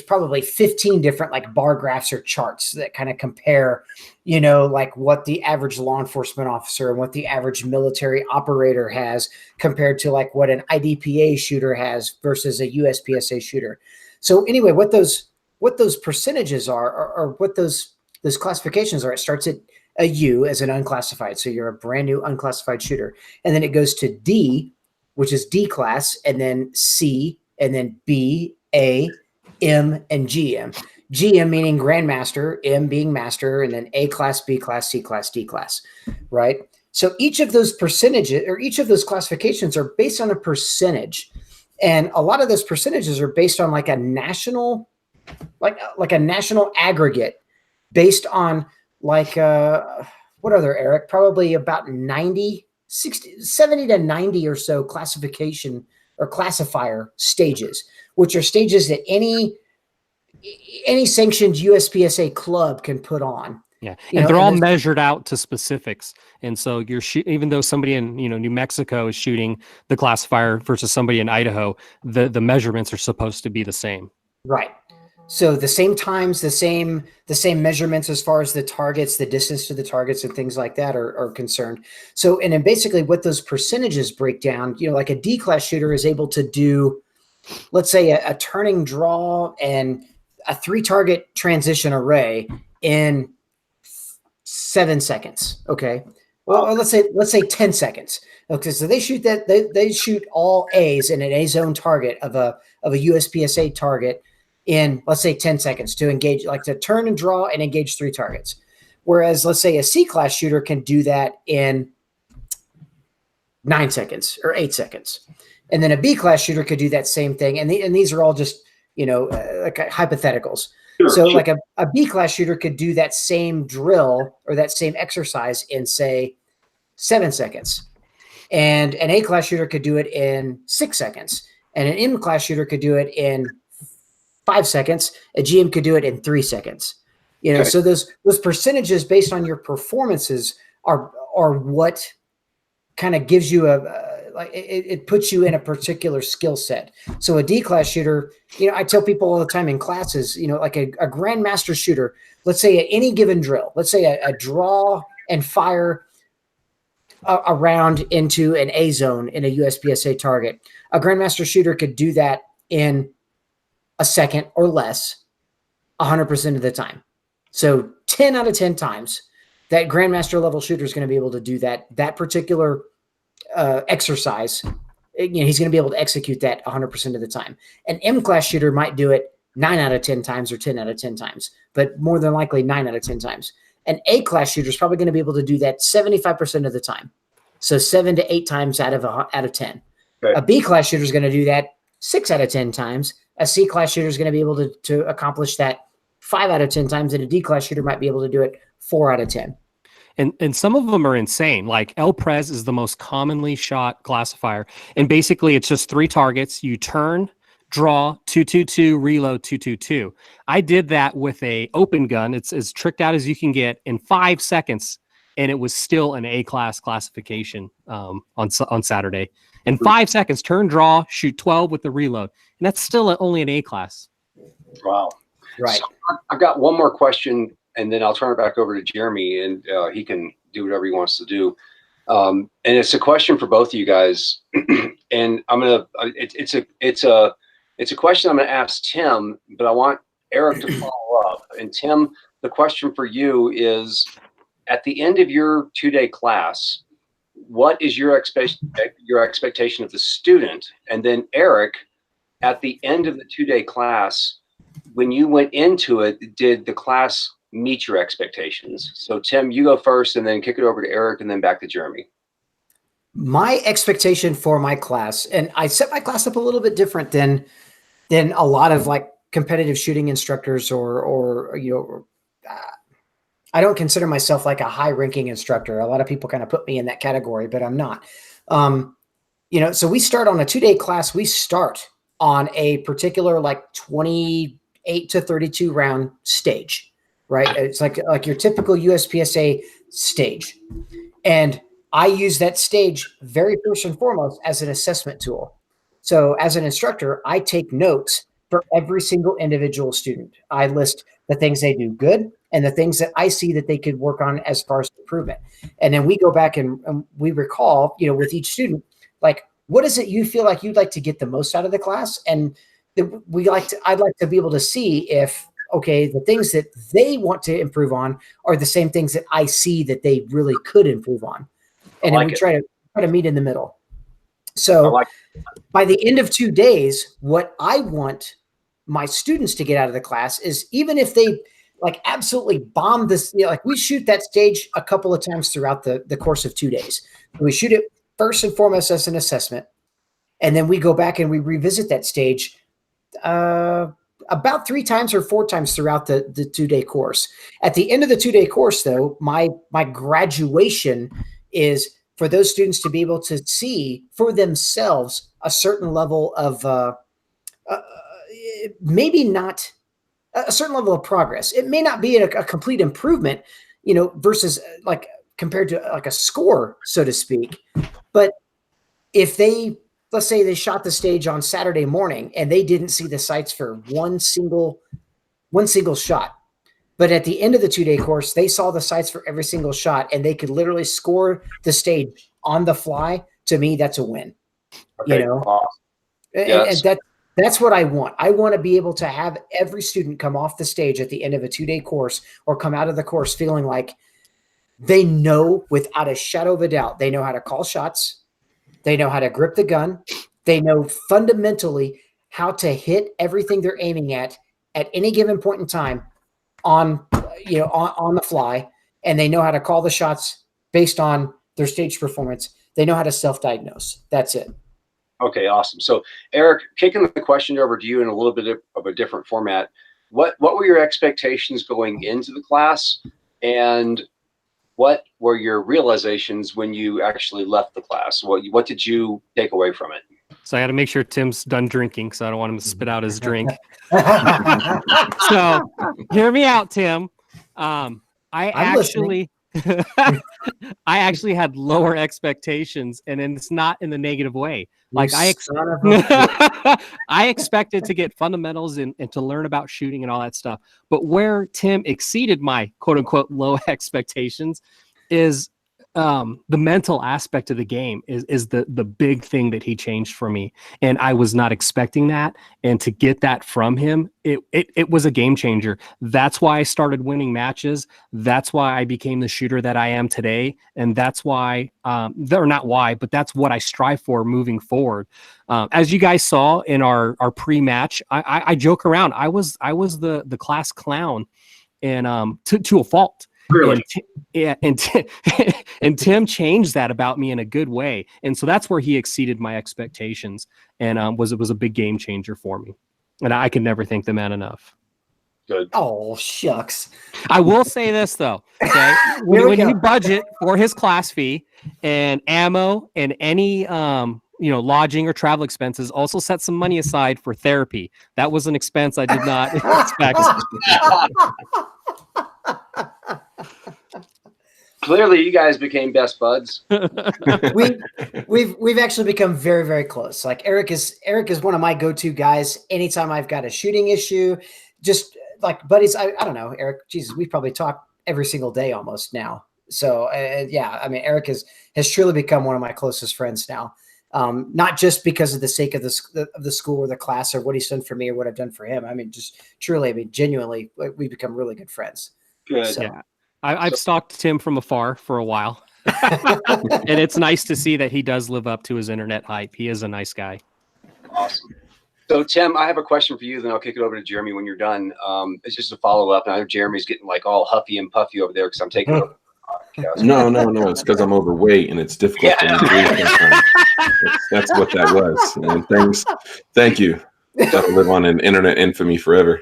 probably 15 different like bar graphs or charts that kind of compare, like what the average law enforcement officer and what the average military operator has compared to like what an IDPA shooter has versus a USPSA shooter. So anyway, what those percentages are, or what those classifications are, it starts at a U as an unclassified. So you're a brand new unclassified shooter. And then it goes to D, which is D class, and then C, and then B, A, M, and GM. GM meaning grandmaster, M being master, and then A class, B class, C class, D class, right? So each of those percentages or each of those classifications are based on a percentage. And a lot of those percentages are based on like a national, like a national aggregate based on like, what are there, Eric? Probably about 70 to 90 or so classification or classifier stages, which are stages that any sanctioned USPSA club can put on. Yeah, and they're all measured out to specifics. And so even though somebody in New Mexico is shooting the classifier versus somebody in Idaho, the measurements are supposed to be the same. Right. So the same times, the same measurements as far as the targets, the distance to the targets, and things like that are concerned. So, and then basically what those percentages break down, like a D class shooter is able to do, let's say, a turning draw and a 3-target transition array in 7 seconds. Okay. Well, let's say 10 seconds. Okay. So they shoot that, they shoot all A's in an A zone target of a USPSA target in, let's say, 10 seconds to engage, like to turn and draw and engage 3 targets. Whereas let's say a C class shooter can do that in 9 seconds or 8 seconds. And then a B class shooter could do that same thing. And these are all just, like hypotheticals. So like a B class shooter could do that same drill or that same exercise in, say, 7 seconds. And an A class shooter could do it in 6 seconds. And an M class shooter could do it in 5 seconds. A GM could do it in 3 seconds. Okay. So those percentages based on your performances are what kind of gives you it puts you in a particular skill set. So a D class shooter, I tell people all the time in classes, like a grandmaster shooter, let's say at any given drill, let's say a draw and fire a round into an A zone in a USPSA target. A grandmaster shooter could do that in a second or less 100% of the time. So 10 out of 10 times that grandmaster level shooter is going to be able to do that particular exercise. He's going to be able to execute that 100% of the time. An M class shooter might do it 9 out of 10 times or 10 out of 10 times, but more than likely 9 out of 10 times. An A class shooter is probably going to be able to do that 75% of the time. So 7 to 8 times out of 10. Okay. A B class shooter is going to do that 6 out of 10 times. A C class shooter is going to be able to accomplish that 5 out of 10 times, and a D class shooter might be able to do it 4 out of 10. And some of them are insane. Like LPRES is the most commonly shot classifier. And basically it's just 3 targets. You turn, draw, 222, reload, 222. I did that with a open gun. It's as tricked out as you can get in 5 seconds. And it was still an A class classification on Saturday. In 5 seconds, turn, draw, shoot 12 with the reload. And that's still only an A class. Wow. Right. So I've got one more question, and then I'll turn it back over to Jeremy, and he can do whatever he wants to do. And it's a question for both of you guys. And I'm gonna it's a question I'm gonna ask Tim, but I want Eric to follow up. And Tim, the question for you is: at the end of your 2-day class, what is your expectation of the student? And then Eric, at the end of the 2-day class, when you went into it, did the class meet your expectations? So Tim, you go first, and then kick it over to Eric, and then back to Jeremy. My expectation for my class, and I set my class up a little bit different than a lot of like competitive shooting instructors or I don't consider myself like a high-ranking instructor. A lot of people kind of put me in that category, but I'm not. So we start on a 2-day class. We start on a particular like 28 to 32 round stage, right? It's like your typical USPSA stage. And I use that stage very first and foremost as an assessment tool. So as an instructor, I take notes for every single individual student. I list the things they do good and the things that I see that they could work on as far as improvement. And then we go back and we recall, with each student, like, what is it you feel like you'd like to get the most out of the class? And I'd like to be able to see if, okay, the things that they want to improve on are the same things that I see that they really could improve on. And then we try to meet in the middle. So by the end of 2 days, what I want my students to get out of the class is, even if they like absolutely bomb this, like we shoot that stage a couple of times throughout the course of 2 days. We shoot it first and foremost as an assessment. And then we go back and we revisit that stage about 3 times or 4 times throughout the 2-day course. At the end of the 2-day course, though, my graduation is for those students to be able to see for themselves a certain level of maybe not a certain level of progress. It may not be a complete improvement, versus like compared to like a score, so to speak. But if let's say they shot the stage on Saturday morning and they didn't see the sights for one single shot, but at the end of the 2-day course, they saw the sights for every single shot and they could literally score the stage on the fly. To me, that's a win. Okay. Yes. And that's what I want. I want to be able to have every student come off the stage at the end of a 2-day course or come out of the course feeling like they know without a shadow of a doubt, they know how to call shots. They know how to grip the gun. They know fundamentally how to hit everything they're aiming at any given point in time on the fly. And they know how to call the shots based on their stage performance. They know how to self-diagnose. That's it. Okay, awesome. So Eric, kicking the question over to you in a little bit of a different format. What were your expectations going into the class, and what were your realizations when you actually left the class? What did you take away from it? So I got to make sure Tim's done drinking because I don't want him to spit out his drink. So hear me out, Tim. I actually I actually had lower expectations, and it's not in the negative way. Like son I expected to get fundamentals and to learn about shooting and all that stuff. But where Tim exceeded my quote unquote low expectations is the mental aspect of the game is the big thing that he changed for me. And I was not expecting that. And to get that from him, it was a game changer. That's why I started winning matches. That's why I became the shooter that I am today. And that's why, or not why, but that's what I strive for moving forward. As you guys saw in our pre-match, I joke around. I was the class clown, and to a fault. Really? And Tim changed that about me in a good way, and so that's where he exceeded my expectations, and was a big game changer for me, and I can never thank the man enough. Good. Oh, shucks. I will say this though, okay? when you budget for his class fee and ammo and any lodging or travel expenses, also set some money aside for therapy. That was an expense I did not expect. Clearly, you guys became best buds. We've actually become very, very close. Like Eric is one of my go-to guys anytime I've got a shooting issue. Just like buddies, I don't know, Eric. Jesus, we probably talk every single day almost now. So yeah, I mean, Eric has truly become one of my closest friends now. Not just because of the sake of the school or the class or what he's done for me or what I've done for him. I mean, just truly, I mean, genuinely, we've become really good friends. Good. So. Yeah. I've stalked Tim from afar for a while. And it's nice to see that he does live up to his internet hype. He is a nice guy. Awesome. So, Tim, I have a question for you, then I'll kick it over to Jeremy when you're done. It's just a follow-up. And I know Jeremy's getting like all huffy and puffy over there because I'm taking over. No. It's because I'm overweight and it's difficult for me to breathe sometimes. That's what that was. And thank you. That'll live on in internet infamy forever.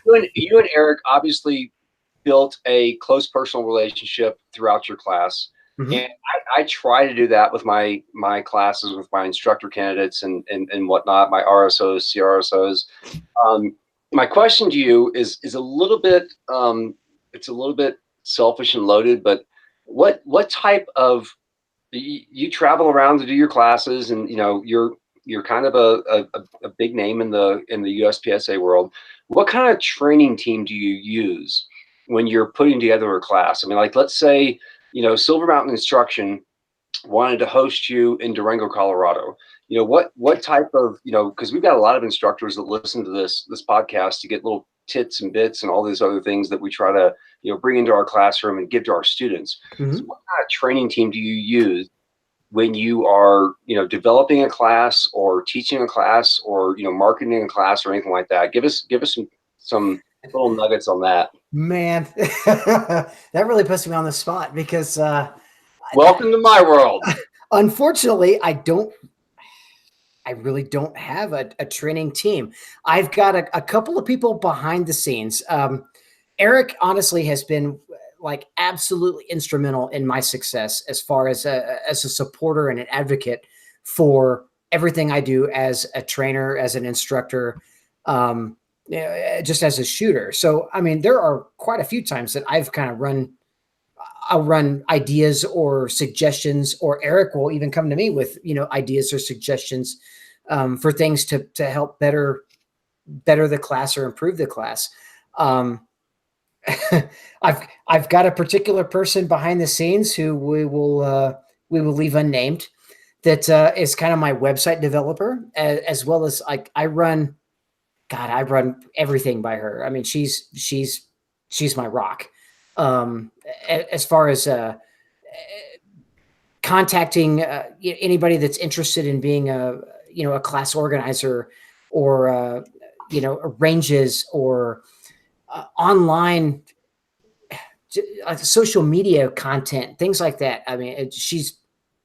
You and Eric obviously built a close personal relationship throughout your class. Mm-hmm. And I try to do that with my classes, with my instructor candidates and whatnot, my RSOs, CRSOs. My question to you is a little bit it's a little bit selfish and loaded, but what type of you travel around to do your classes, and you're kind of a big name in the USPSA world. What kind of training team do you use when you're putting together a class? I mean, like, let's say, Silver Mountain Instruction wanted to host you in Durango, Colorado. What type of, because we've got a lot of instructors that listen to this podcast to get little tits and bits and all these other things that we try to, bring into our classroom and give to our students. Mm-hmm. So what kind of training team do you use when you are, developing a class or teaching a class or, marketing a class or anything like that? Give us some little nuggets on that. Man, that really puts me on the spot because welcome to my world. Unfortunately, I really don't have a training team. I've got a couple of people behind the scenes. Eric honestly has been like absolutely instrumental in my success as far as a supporter and an advocate for everything I do as a trainer, as an instructor, just as a shooter. So, I mean, there are quite a few times that I've kind of I'll run ideas or suggestions, or Eric will even come to me with, ideas or suggestions for things to help better the class or improve the class. I've got a particular person behind the scenes who we will leave unnamed that is kind of my website developer, as well as I run everything by her. I mean, she's my rock. As far as contacting anybody that's interested in being a class organizer or arranges or online social media content, things like that. I mean, she's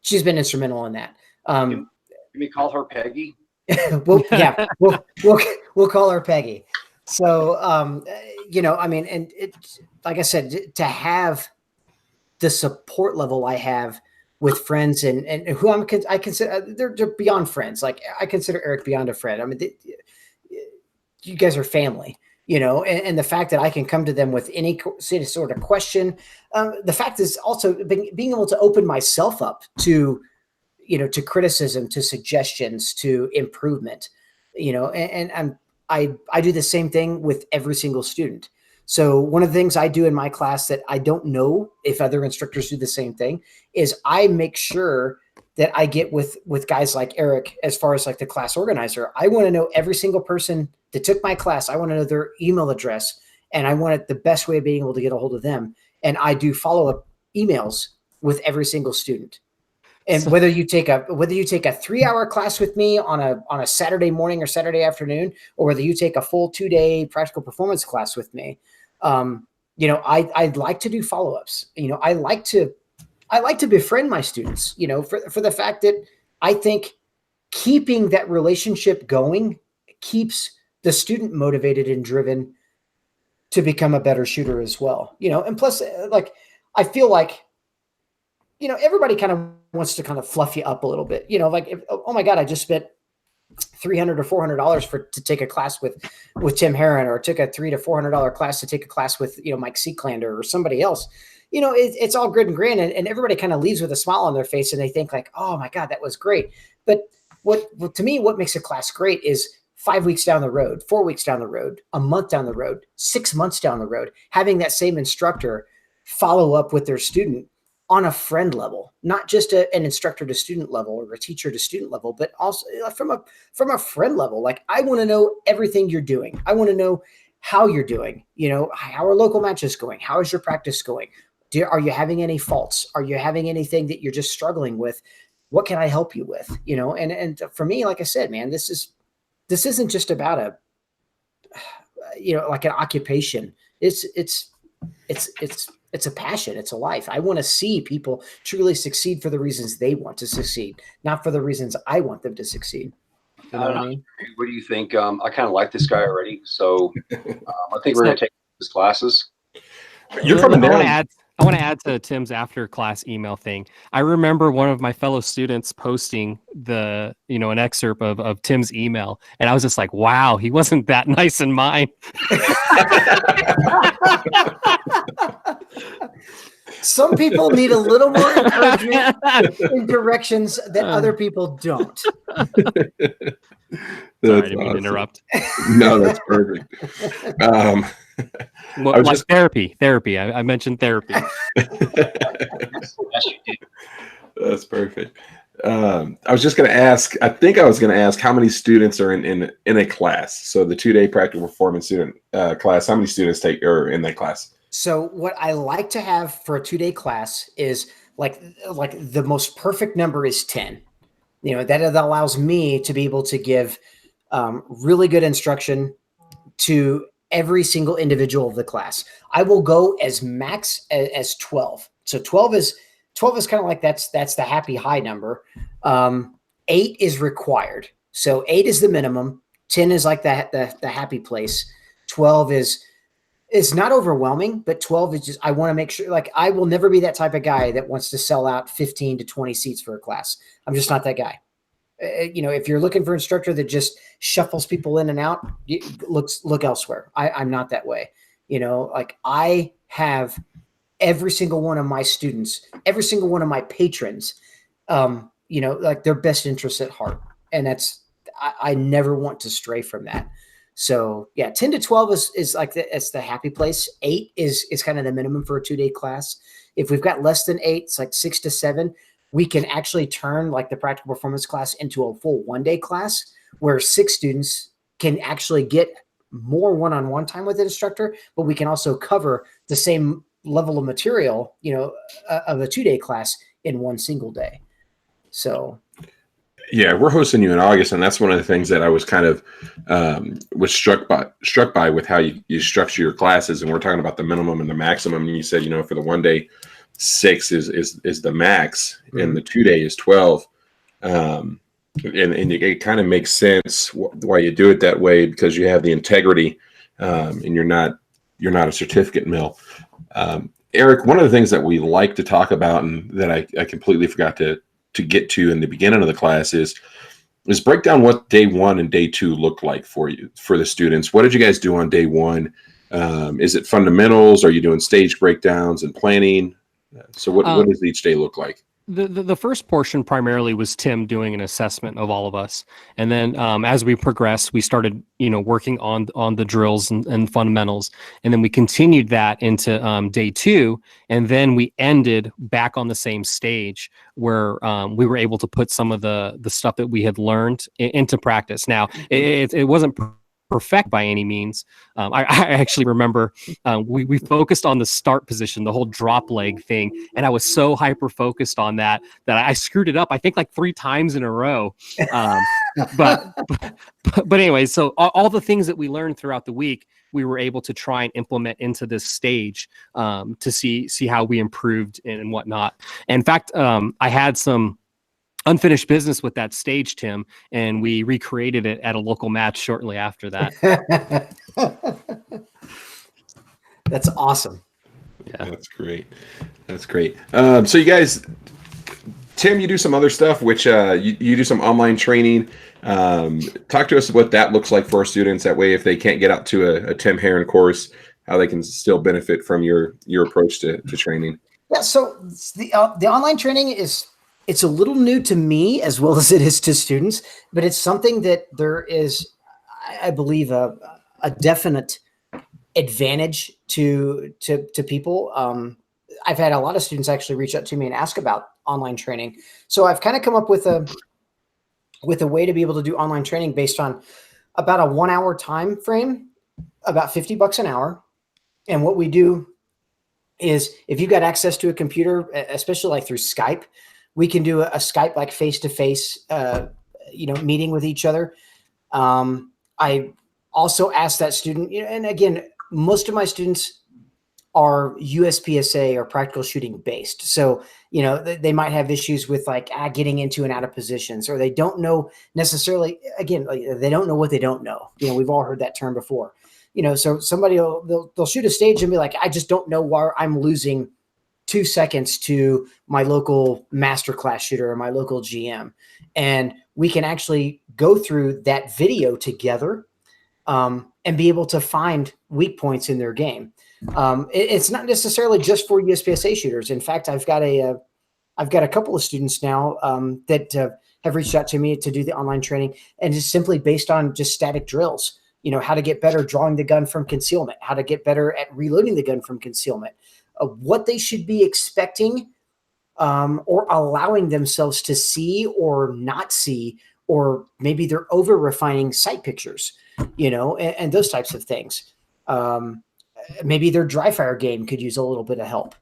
been instrumental in that. Can we call her Peggy? Yeah, we'll call her Peggy. So, I mean, and it's like I said, to have the support level I have with friends and who I consider they're beyond friends. Like I consider Eric beyond a friend. I mean, you guys are family. and the fact that I can come to them with any sort of question. The fact is also being able to open myself up to, to criticism, to suggestions, to improvement, and I do the same thing with every single student. So one of the things I do in my class that I don't know if other instructors do the same thing is I make sure that I get with guys like Eric, as far as like the class organizer. I want to know every single person that took my class. I want to know their email address, and I want it the best way of being able to get a hold of them. And I do follow-up emails with every single student. And whether you take a 3-hour class with me on a Saturday morning or Saturday afternoon, or whether you take a full 2-day practical performance class with me, I'd like to do follow-ups. I like to befriend my students, for the fact that I think keeping that relationship going keeps the student motivated and driven to become a better shooter as well. And plus, like, I feel like, everybody kind of wants to kind of fluff you up a little bit, like, oh my God, I just spent $300 or $400 to take a class with Tim Herron, or took a $300 to $400 class to take a class with, Mike Seaclander or somebody else. It's all good and grand, and everybody kind of leaves with a smile on their face, and they think like, oh my God, that was great. But to me, what makes a class great is 5 weeks down the road, 4 weeks down the road, a month down the road, 6 months down the road, having that same instructor follow up with their student on a friend level, not just an instructor to student level or a teacher to student level, but also from a friend level. Like, I want to know everything you're doing. I want to know how you're doing, how are local matches going? How is your practice going? Are you having any faults? Are you having anything that you're just struggling with? What can I help you with? And for me, like I said, man, this isn't just about like an occupation. It's a passion. It's a life. I want to see people truly succeed for the reasons they want to succeed, not for the reasons I want them to succeed. You know what I mean? What do you think? I kind of like this guy already, so I think we're going to take his classes. You're coming down. I want to add to Tim's after class email thing. I remember one of my fellow students posting an excerpt of Tim's email, and I was just like, wow, he wasn't that nice in mine. Some people need a little more encouragement in directions that other people don't. Sorry, I didn't mean to interrupt. No, that's perfect. Therapy. I mentioned therapy. That's perfect. I was just going to ask. I think I was going to ask how many students are in a class. So the 2-day practical performance student class. How many students are in that class? So what I like to have for a 2-day class is like the most perfect number is 10. That allows me to be able to give really good instruction to every single individual of the class. I will go as max as 12. So 12 is kind of like that's the happy high number. 8 is required. So 8 is the minimum. 10 is like the happy place. 12 is not overwhelming, but 12 is just, I want to make sure, like, I will never be that type of guy that wants to sell out 15 to 20 seats for a class. I'm just not that guy. If you're looking for an instructor that just shuffles people in and out, look elsewhere. I'm not that way. Like, I have every single one of my students, every single one of my patrons, like, their best interests at heart. And I never want to stray from that. So yeah, 10 to 12 is like it's the happy place. 8 is kind of the minimum for a 2-day class. If we've got less than 8, it's like 6 to 7. We can actually turn like the practical performance class into a full 1-day class where 6 students can actually get more one-on-one time with the instructor, but we can also cover the same level of material, of a 2-day class in one single day. So yeah, we're hosting you in August, and that's one of the things that I was kind of was struck by with how you structure your classes. And we're talking about the minimum and the maximum. And you said, for the 1-day, 6 is the max, and the 2-day is 12. And it kind of makes sense why you do it that way, because you have the integrity, and you're not a certificate mill. Eric, one of the things that we like to talk about, and that I completely forgot to get to in the beginning of the class, is is break down what day 1 and day 2 look like for you, for the students. What did you guys do on day 1? Is it fundamentals? Are you doing stage breakdowns and planning? So what does each day look like? The first portion primarily was Tim doing an assessment of all of us. And then as we progressed, we started, working on the drills and fundamentals. And then we continued that into day 2. And then we ended back on the same stage where we were able to put some of the stuff that we had learned into practice. Now, it wasn't perfect by any means. I actually remember we focused on the start position, the whole drop leg thing, and I was so hyper focused on that I screwed it up. I think like 3 times in a row. But anyway, so all the things that we learned throughout the week, we were able to try and implement into this stage to see how we improved and whatnot. And in fact, I had some unfinished business with that stage, Tim, and we recreated it at a local match shortly after that. That's awesome. Yeah, that's great. That's great. So you guys, Tim, you do some other stuff, which you do some online training. Talk to us what that looks like for our students. That way, if they can't get out to a Tim Herron course, how they can still benefit from your approach to training. Yeah. So the online training it's a little new to me as well as it is to students, but it's something that there is, I believe, a definite advantage to people. I've had a lot of students actually reach out to me and ask about online training. So I've kind of come up with a way to be able to do online training based on about a 1 hour time frame, about $50 an hour. And what we do is if you've got access to a computer, especially like through Skype, we can do a Skype like face-to-face, meeting with each other. I also asked that student, and again, most of my students are USPSA or practical shooting based. So, they might have issues with like getting into and out of positions, or they don't know necessarily, again, they don't know what they don't know. We've all heard that term before. So somebody they'll shoot a stage and be like, I just don't know why I'm losing 2 seconds to my local masterclass shooter or my local GM. And we can actually go through that video together and be able to find weak points in their game. It's not necessarily just for USPSA shooters. In fact, I've got a couple of students now that have reached out to me to do the online training, and it's simply based on just static drills. How to get better drawing the gun from concealment, how to get better at reloading the gun from concealment, what they should be expecting or allowing themselves to see or not see, or maybe they're over refining sight pictures, and those types of things. Maybe their dry fire game could use a little bit of help.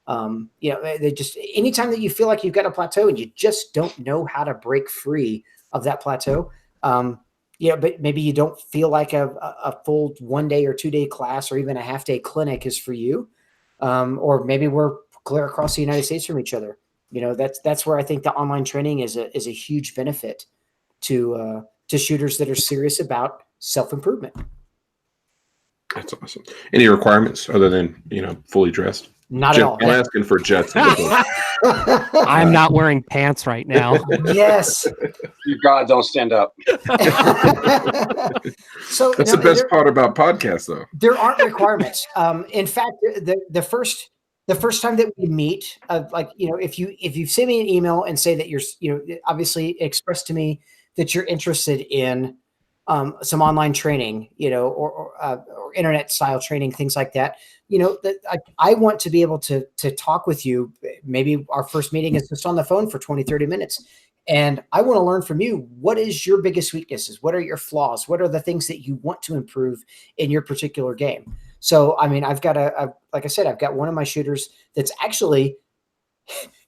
They just, anytime that you feel like you've got a plateau and you just don't know how to break free of that plateau, but maybe you don't feel like a full 1 day or 2 day class or even a half day clinic is for you. Or maybe we're clear across the United States from each other. That's where I think the online training is a huge benefit to shooters that are serious about self-improvement. That's awesome. Any requirements other than, fully dressed? Not at all. I'm asking for Jets. I'm not wearing pants right now. Yes. You God, don't stand up. So that's the best part about podcasts, though. There aren't requirements. In fact, the first time that we meet, if you send me an email and say that you're, obviously express to me that you're interested in some online training, or internet style training, things like that. That I want to be able to talk with you. Maybe our first meeting is just on the phone for 20, 30 minutes. And I want to learn from you. What is your biggest weaknesses? What are your flaws? What are the things that you want to improve in your particular game? So, I've got like I said, I've got one of my shooters that's actually,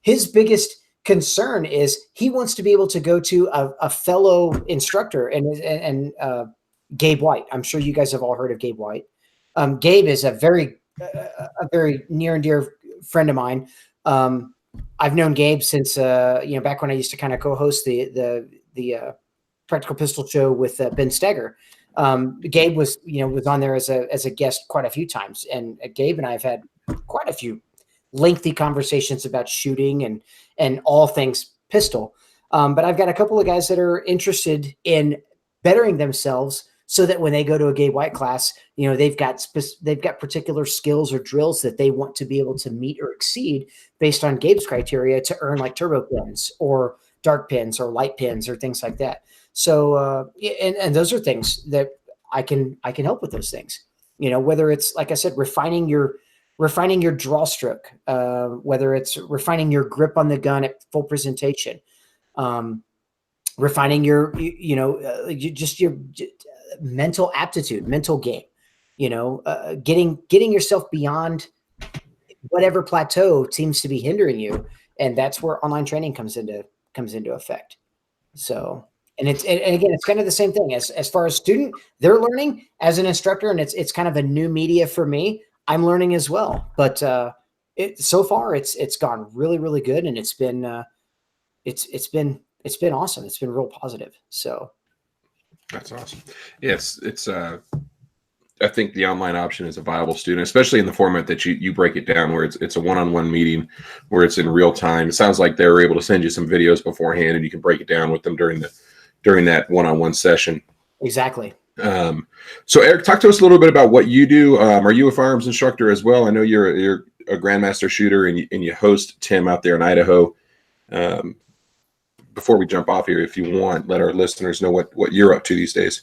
his biggest concern is he wants to be able to go to a fellow instructor and Gabe White. I'm sure you guys have all heard of Gabe White. Gabe is a very near and dear friend of mine. I've known Gabe since back when I used to kind of co-host the Practical Pistol Show with Ben Steger. Gabe was on there as a guest quite a few times, and Gabe and I have had quite a few lengthy conversations about shooting and all things pistol. But I've got a couple of guys that are interested in bettering themselves so that when they go to a Gabe White class, they've got particular skills or drills that they want to be able to meet or exceed based on Gabe's criteria to earn like turbo pins or dark pins or light pins or things like that. So, and those are things that I can help with those things, whether it's, like I said, refining your draw stroke, whether it's refining your grip on the gun at full presentation, refining your, just your mental aptitude, mental game, getting yourself beyond whatever plateau seems to be hindering you. And that's where online training comes into effect. So, and again, it's kind of the same thing as far as student, they're learning as an instructor, and it's kind of a new media for me. I'm learning as well, but so far it's gone really, really good. And it's been awesome. It's been real positive. So that's awesome. Yes. It's I think the online option is a viable student, especially in the format that you break it down, where it's a one-on-one meeting where it's in real time. It sounds like they were able to send you some videos beforehand and you can break it down with them during that one-on-one session. Exactly. So Eric, talk to us a little bit about what you do. Are you a firearms instructor as well? I know you're a Grandmaster shooter and you host Tim out there in Idaho. Before we jump off here, if you want, let our listeners know what you're up to these days.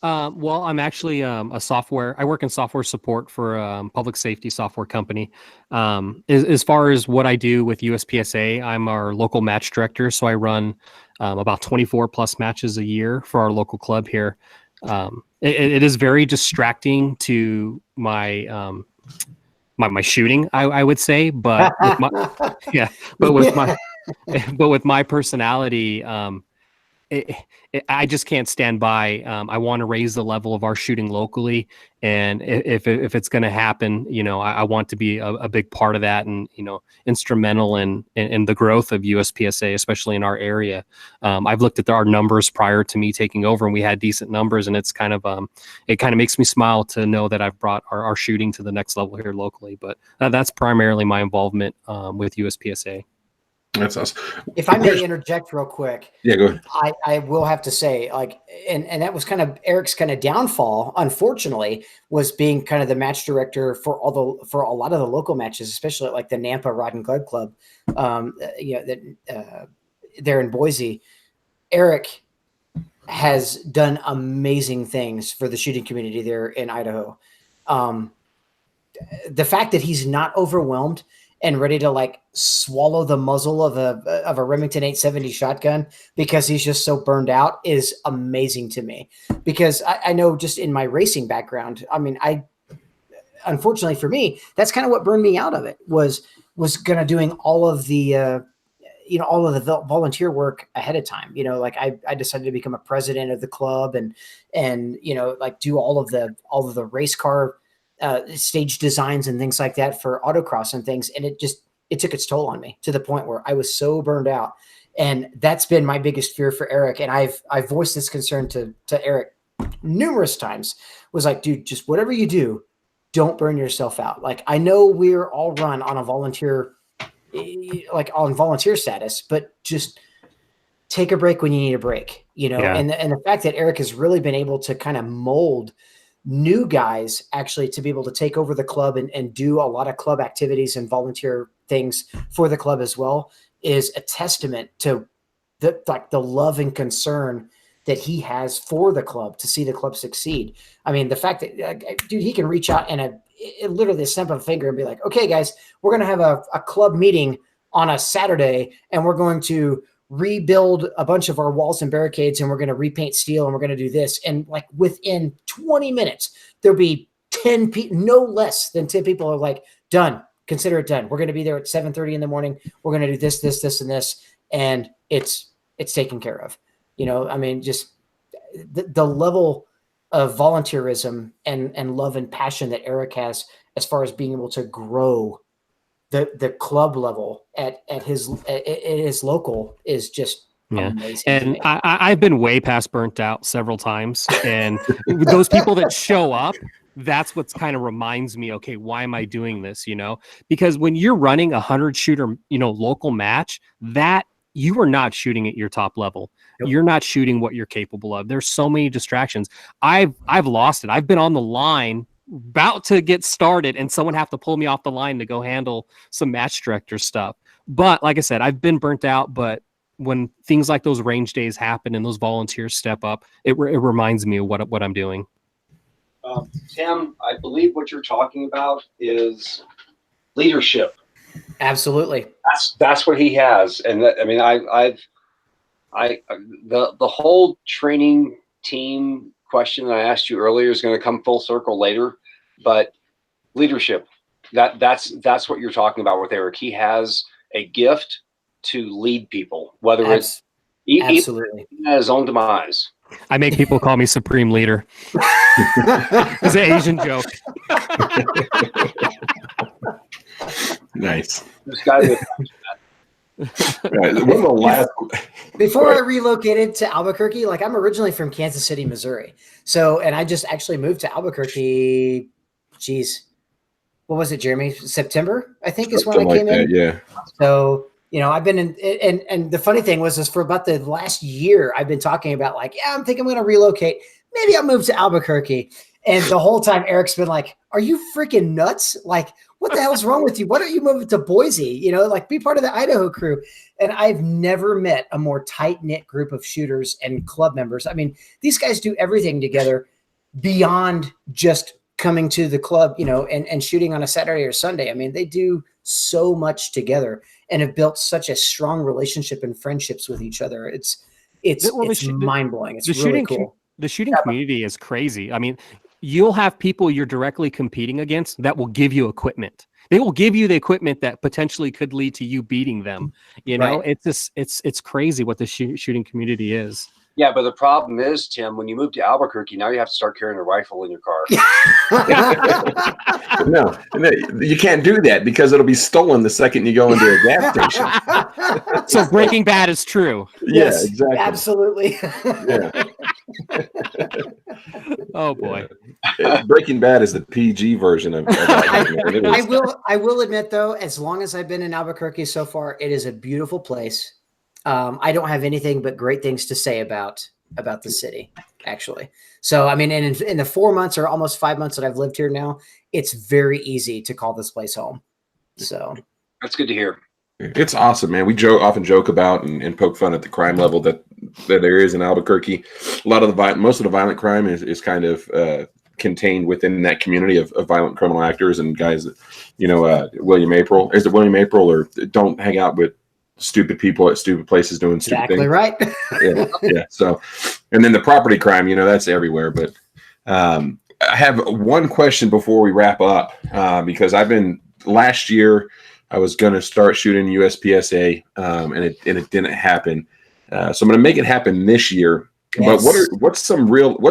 Well, I'm actually I work in software support for a public safety software company. As far as what I do with USPSA, I'm our local match director. So I run about 24 plus matches a year for our local club here. It is very distracting to my my shooting, I would say, but with my personality, I just can't stand by. I want to raise the level of our shooting locally, and if it's going to happen, I want to be a big part of that, and instrumental in the growth of USPSA, especially in our area. I've looked at our numbers prior to me taking over, and we had decent numbers, and it's kind of makes me smile to know that I've brought our shooting to the next level here locally. But that's primarily my involvement with USPSA. That's awesome. If I may interject real quick. Yeah, go ahead. I will have to say, and that was kind of Eric's kind of downfall, unfortunately, was being kind of the match director for a lot of the local matches, especially at like the Nampa Rod and Glove Club, there in Boise. Eric has done amazing things for the shooting community there in Idaho. The fact that he's not overwhelmed and ready to swallow the muzzle of a Remington 870 shotgun because he's just so burned out is amazing to me. Because I know, just in my racing background, I mean, unfortunately for me, that's kind of what burned me out of it, was doing all of the volunteer work ahead of time. I decided to become a president of the club and do all of the race car stage designs and things like that for autocross and things. And it took its toll on me to the point where I was so burned out. And that's been my biggest fear for Eric. And I've voiced this concern to Eric numerous times, was like, dude, just whatever you do, don't burn yourself out. I know we're all run on a volunteer, on volunteer status, but just take a break when you need a break, Yeah. And the fact that Eric has really been able to kind of mold new guys actually to be able to take over the club and do a lot of club activities and volunteer things for the club as well is a testament to the love and concern that he has for the club to see the club succeed. I mean, the fact that dude, he can reach out and literally snap of a finger and be like, okay, guys, we're going to have a club meeting on a Saturday and we're going to rebuild a bunch of our walls and barricades and we're going to repaint steel and we're going to do this. And within 20 minutes, there'll be 10 people, no less than 10 people are like, done, consider it done. We're going to be there at 7:30 in the morning. We're going to do this, this, this, and this. And it's taken care of. I mean, just the level of volunteerism and love and passion that Eric has as far as being able to grow the club level at his local is just amazing. And I've been way past burnt out several times, and those people that show up, that's what's kind of reminds me, okay, why am I doing this? Because when you're running 100 shooter, local match, that you are not shooting at your top level. Nope. You're not shooting what you're capable of. There's so many distractions. I've lost it. I've been on the line about to get started and someone have to pull me off the line to go handle some match director stuff. But like I said, I've been burnt out, but when things like those range days happen and those volunteers step up, it reminds me of what I'm doing. Tim, I believe what you're talking about is leadership. Absolutely. That's what he has. And that, I mean, the whole training team question that I asked you earlier is going to come full circle later, but leadership, that's what you're talking about with Eric. He has a gift to lead people, whether it's absolutely even at his own demise. I make people call me Supreme Leader. It's an Asian joke. Nice. There's got to be Right. One of the last... Before I relocated to Albuquerque, like I'm originally from Kansas City, Missouri. So, and I just actually moved to Albuquerque. Geez, what was it, Jeremy? September, I think, is when I came in. Yeah. So, you know, I've been in, and the funny thing was, is for about the last year, I've been talking about like, yeah, I'm thinking I'm going to relocate. Maybe I'll move to Albuquerque. And the whole time Eric's been like, are you freaking nuts? Like, what the hell's wrong with you? Why don't you move to Boise? You know, like be part of the Idaho crew. And I've never met a more tight-knit group of shooters and club members. I mean, these guys do everything together beyond just coming to the club, you know, and shooting on a Saturday or Sunday. I mean, they do so much together and have built such a strong relationship and friendships with each other. It's mind-blowing. It's really cool. The shooting community is crazy. I mean, you'll have people you're directly competing against that will give you equipment. They will give you the equipment that potentially could lead to you beating them. You know, Right. it's crazy what the shooting community is. Yeah, but the problem is, Tim, when you move to Albuquerque, now you have to start carrying a rifle in your car. No, you can't do that because it'll be stolen the second you go into a gas station. So Breaking Bad is true. Yes, yeah, exactly. absolutely. Yeah. Oh boy. Breaking Bad is the PG version of that. I will admit though, as long as I've been in Albuquerque so far, it is a beautiful place. I don't have anything but great things to say about the city, actually. So, I mean, in the 4 months or almost 5 months that I've lived here now, it's very easy to call this place home. So That's good to hear. It's awesome, man. We often joke about and poke fun at the crime level that there is in Albuquerque. A lot of most of the violent crime is kind of contained within that community of violent criminal actors and guys that, you know, William April. Is it William April or don't hang out with stupid people at stupid places doing stupid things? Exactly right. Yeah. So, and then the property crime, you know, that's everywhere. But I have one question before we wrap up because last year I was going to start shooting USPSA and it didn't happen. So I'm going to make it happen this year. Yes. But what's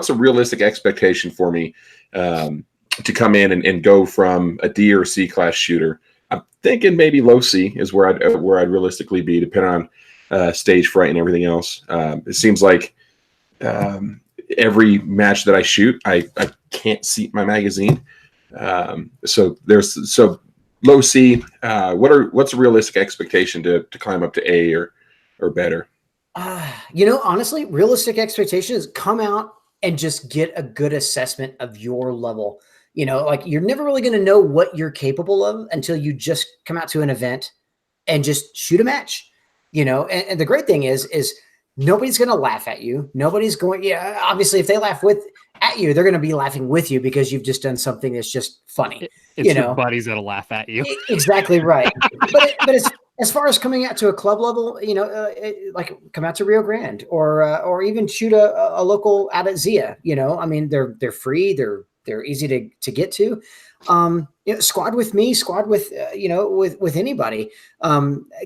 a realistic expectation for me to come in and go from a D or C class shooter? I'm thinking maybe low C is where I'd realistically be, depending on stage fright and everything else. It seems like every match that I shoot, I can't seat my magazine. So low C. What's a realistic expectation to climb up to A or better? You know, honestly, realistic expectation is come out and just get a good assessment of your level. You know, like you're never really going to know what you're capable of until you just come out to an event and just shoot a match, you know? And the great thing is nobody's going to laugh at you. Nobody's going, obviously if they laugh at you, they're going to be laughing with you because you've just done something that's just funny. It's you your know? buddies that'll laugh at you. Exactly right. but as far as coming out to a club level, you know, like come out to Rio Grande or even shoot a local out at Zia, you know, I mean, they're free. They're easy to get to. You know, squad with me, squad with, you know, with anybody.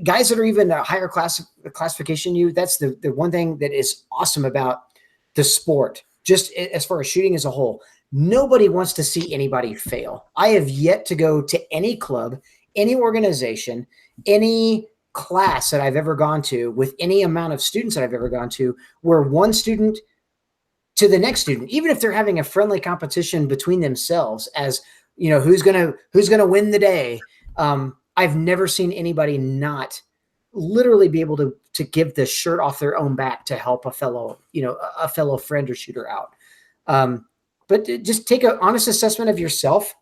Guys that are even a higher classification, that's the one thing that is awesome about the sport, just as far as shooting as a whole. Nobody wants to see anybody fail. I have yet to go to any club, any organization, any class that I've ever gone to with any amount of students that I've ever gone to where one student to the next student, even if they're having a friendly competition between themselves as, you know, who's going to win the day. I've never seen anybody not literally be able to give the shirt off their own back to help a fellow friend or shooter out. But just take an honest assessment of yourself.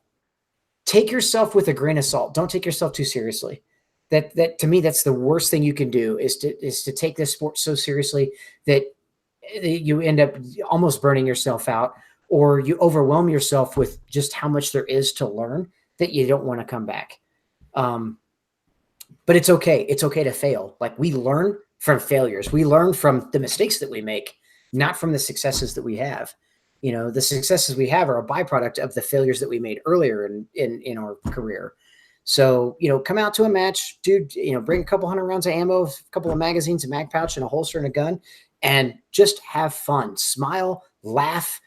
Take yourself with a grain of salt. Don't take yourself too seriously. That to me, that's the worst thing you can do is to take this sport so seriously that you end up almost burning yourself out, or you overwhelm yourself with just how much there is to learn that you don't want to come back. But it's okay. It's okay to fail. Like, we learn from failures. We learn from the mistakes that we make, not from the successes that we have. The successes we have are a byproduct of the failures that we made earlier in our career. So, come out to a match, dude, bring a couple hundred rounds of ammo, a couple of magazines, a mag pouch, and a holster and a gun, and just have fun, smile, laugh,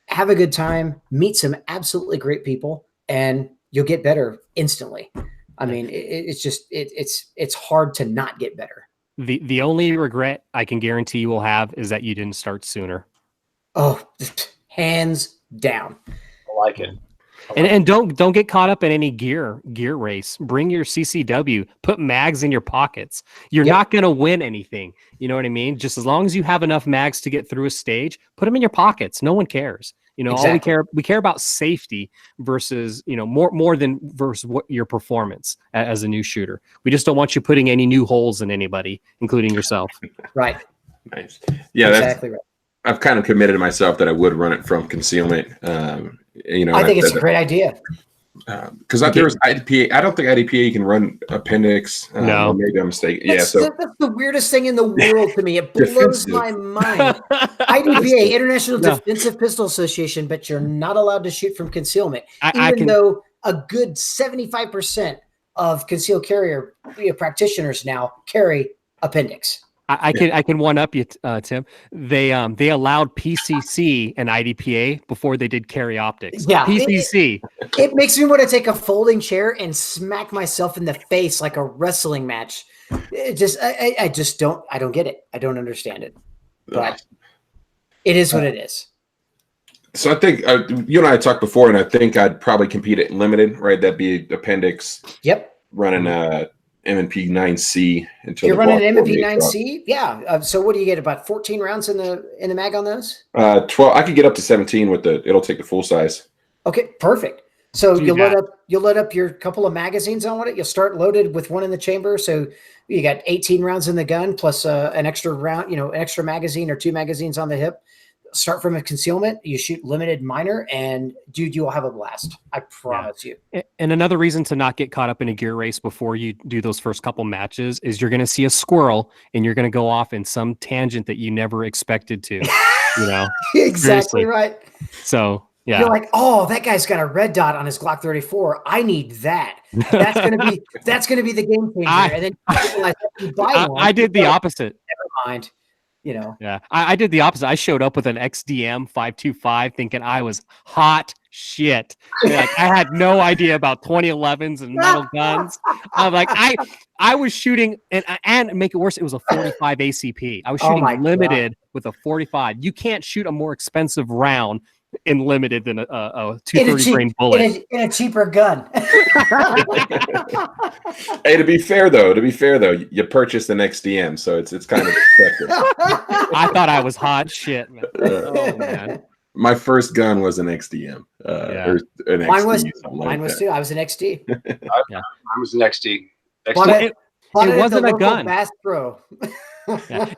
have a good time, meet some absolutely great people, and you'll get better instantly. I mean, it's hard to not get better. The only regret I can guarantee you will have is that you didn't start sooner. Oh, hands down. I like it. And don't get caught up in any gear race. Bring your CCW, put mags in your pockets. You're not going to win anything. You know what I mean? Just as long as you have enough mags to get through a stage, put them in your pockets. No one cares. Exactly. All we care about safety versus, more than versus what your performance as a new shooter. We just don't want you putting any new holes in anybody, including yourself. Right. Nice. Yeah, exactly right. I've kind of committed to myself that I would run it from concealment. I think it's a great idea. Because there's IDPA. I don't think IDPA can run appendix. No, maybe I'm mistaken. That's the weirdest thing in the world to me. It blows my mind. IDPA, International Defensive Pistol Association, but you're not allowed to shoot from concealment, even though a good 75% of concealed carrier practitioners now carry appendix. I can one up you, Tim. They allowed PCC and IDPA before they did carry optics. Yeah, PCC. It makes me want to take a folding chair and smack myself in the face like a wrestling match. I don't get it. I don't understand it. But it is what it is. So I think you and I talked before, and I think I'd probably compete at limited, right? That'd be appendix. Yep. Running M&P 9C until you're running an M&P 9C. Yeah. So what do you get? About 14 rounds in the mag on those? 12. I could get up to 17 with it'll take the full size. Okay, perfect. So you'll load up your couple of magazines on it. You'll start loaded with one in the chamber. So you got 18 rounds in the gun plus an extra round, an extra magazine or 2 magazines on the hip. Start from a concealment, you shoot limited minor, and dude, you will have a blast. I promise you. And another reason to not get caught up in a gear race before you do those first couple matches is you're going to see a squirrel and you're going to go off in some tangent that you never expected to, Exactly Seriously. Right. So yeah. You're like, oh, that guy's got a red dot on his Glock 34. I need that. That's gonna be the game changer. And then you realize you buy one. I did the opposite. Never mind. Yeah, I did the opposite. I showed up with an XDM 525 thinking I was hot shit. Like, I had no idea about 2011s and metal guns. I'm like, I was shooting and make it worse, it was a 45 ACP. I was shooting limited with a 45. You can't shoot a more expensive round in limited than a 230 grain bullet in a cheaper gun. Hey, to be fair though, you purchased an XDM, so it's kind of expected. I thought I was hot shit, man. Oh man. My first gun was an XDM. Or an mine was too. I was an XD. I was an XD. It wasn't a gun. Bass Pro.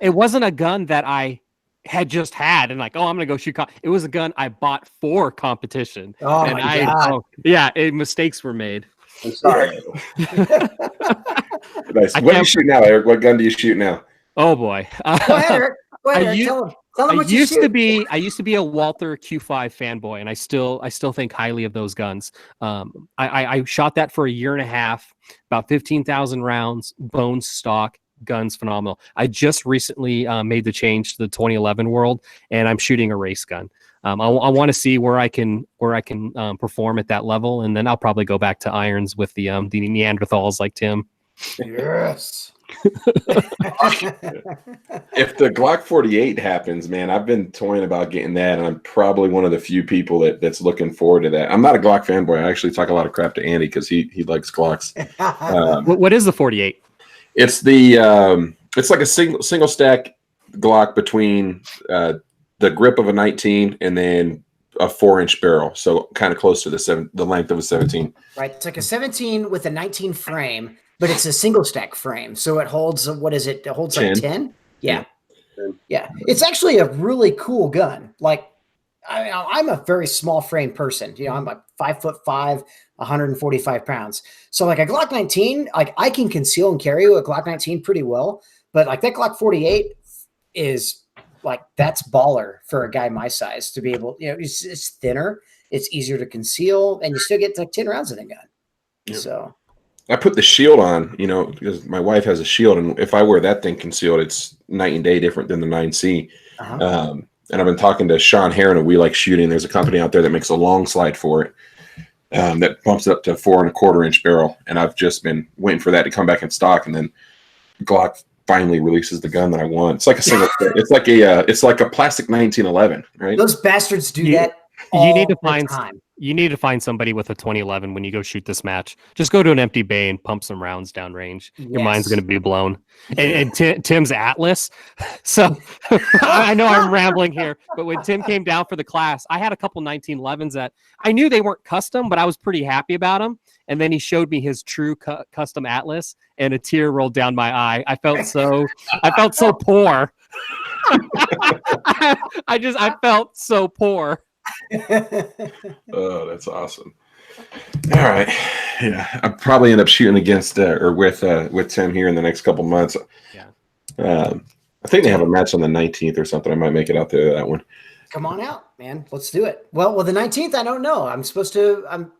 It wasn't a gun that I had just had and like, I'm gonna go shoot. It was a gun I bought for competition. Oh and my God. Mistakes were made. I'm sorry. Nice. What do you shoot now, Eric? What gun do you shoot now? Oh boy. Go ahead, Eric. Tell him what you shoot. I used to be a Walther Q5 fanboy, and I still think highly of those guns. I shot that for a year and a half, about 15,000 rounds, bone stock. Guns phenomenal. I just recently made the change to the 2011 world, and I'm shooting a race gun. I want to see where I can perform at that level, and then I'll probably go back to irons with the Neanderthals like Tim. Yes. If the Glock 48 happens, man, I've been toying about getting that, and I'm probably one of the few people that's looking forward to that. I'm not a Glock fanboy. I actually talk a lot of crap to Andy because he likes Glocks. What is the 48? It's the It's like a single stack Glock between the grip of a 19 and then a 4-inch barrel, so kind of close to the length of a 17. Right, it's like a 17 with a 19 frame, but it's a single stack frame, so it holds, what is it? It holds 10. like 10. Yeah. It's actually a really cool gun. Like, I'm a very small frame person. You know, I'm like 5'5", 145 pounds. So like a Glock 19, like I can conceal and carry a Glock 19 pretty well, but like that Glock 48 is like, that's baller for a guy my size to be able, you know, it's thinner, it's easier to conceal, and you still get like 10 rounds in a gun. Yeah. So I put the shield on, you know, because my wife has a shield, and if I wear that thing concealed, it's night and day different than the 9C. And I've been talking to Sean Herron of We Like Shooting. There's a company out there that makes a long slide for it that bumps it up to 4.25-inch barrel, and I've just been waiting for that to come back in stock, and then Glock finally releases the gun that I want. It's like a single. it's like a plastic 1911, right? Those bastards do that. You need to find somebody with a 2011 when you go shoot this match. Just go to an empty bay and pump some rounds downrange. Your mind's going to be blown. And Tim's Atlas. So I know I'm rambling here, but when Tim came down for the class, I had a couple 1911s that I knew they weren't custom, but I was pretty happy about them. And then he showed me his true custom Atlas, and a tear rolled down my eye. I felt so poor. I felt so poor. Oh, that's awesome. All right. Yeah, I'll probably end up shooting against or with Tim here in the next couple months. Yeah. I think they have a match on the 19th or something. I might make it out there, that one. Come on out, man. Let's do it. Well, the 19th, I don't know. I'm supposed to do an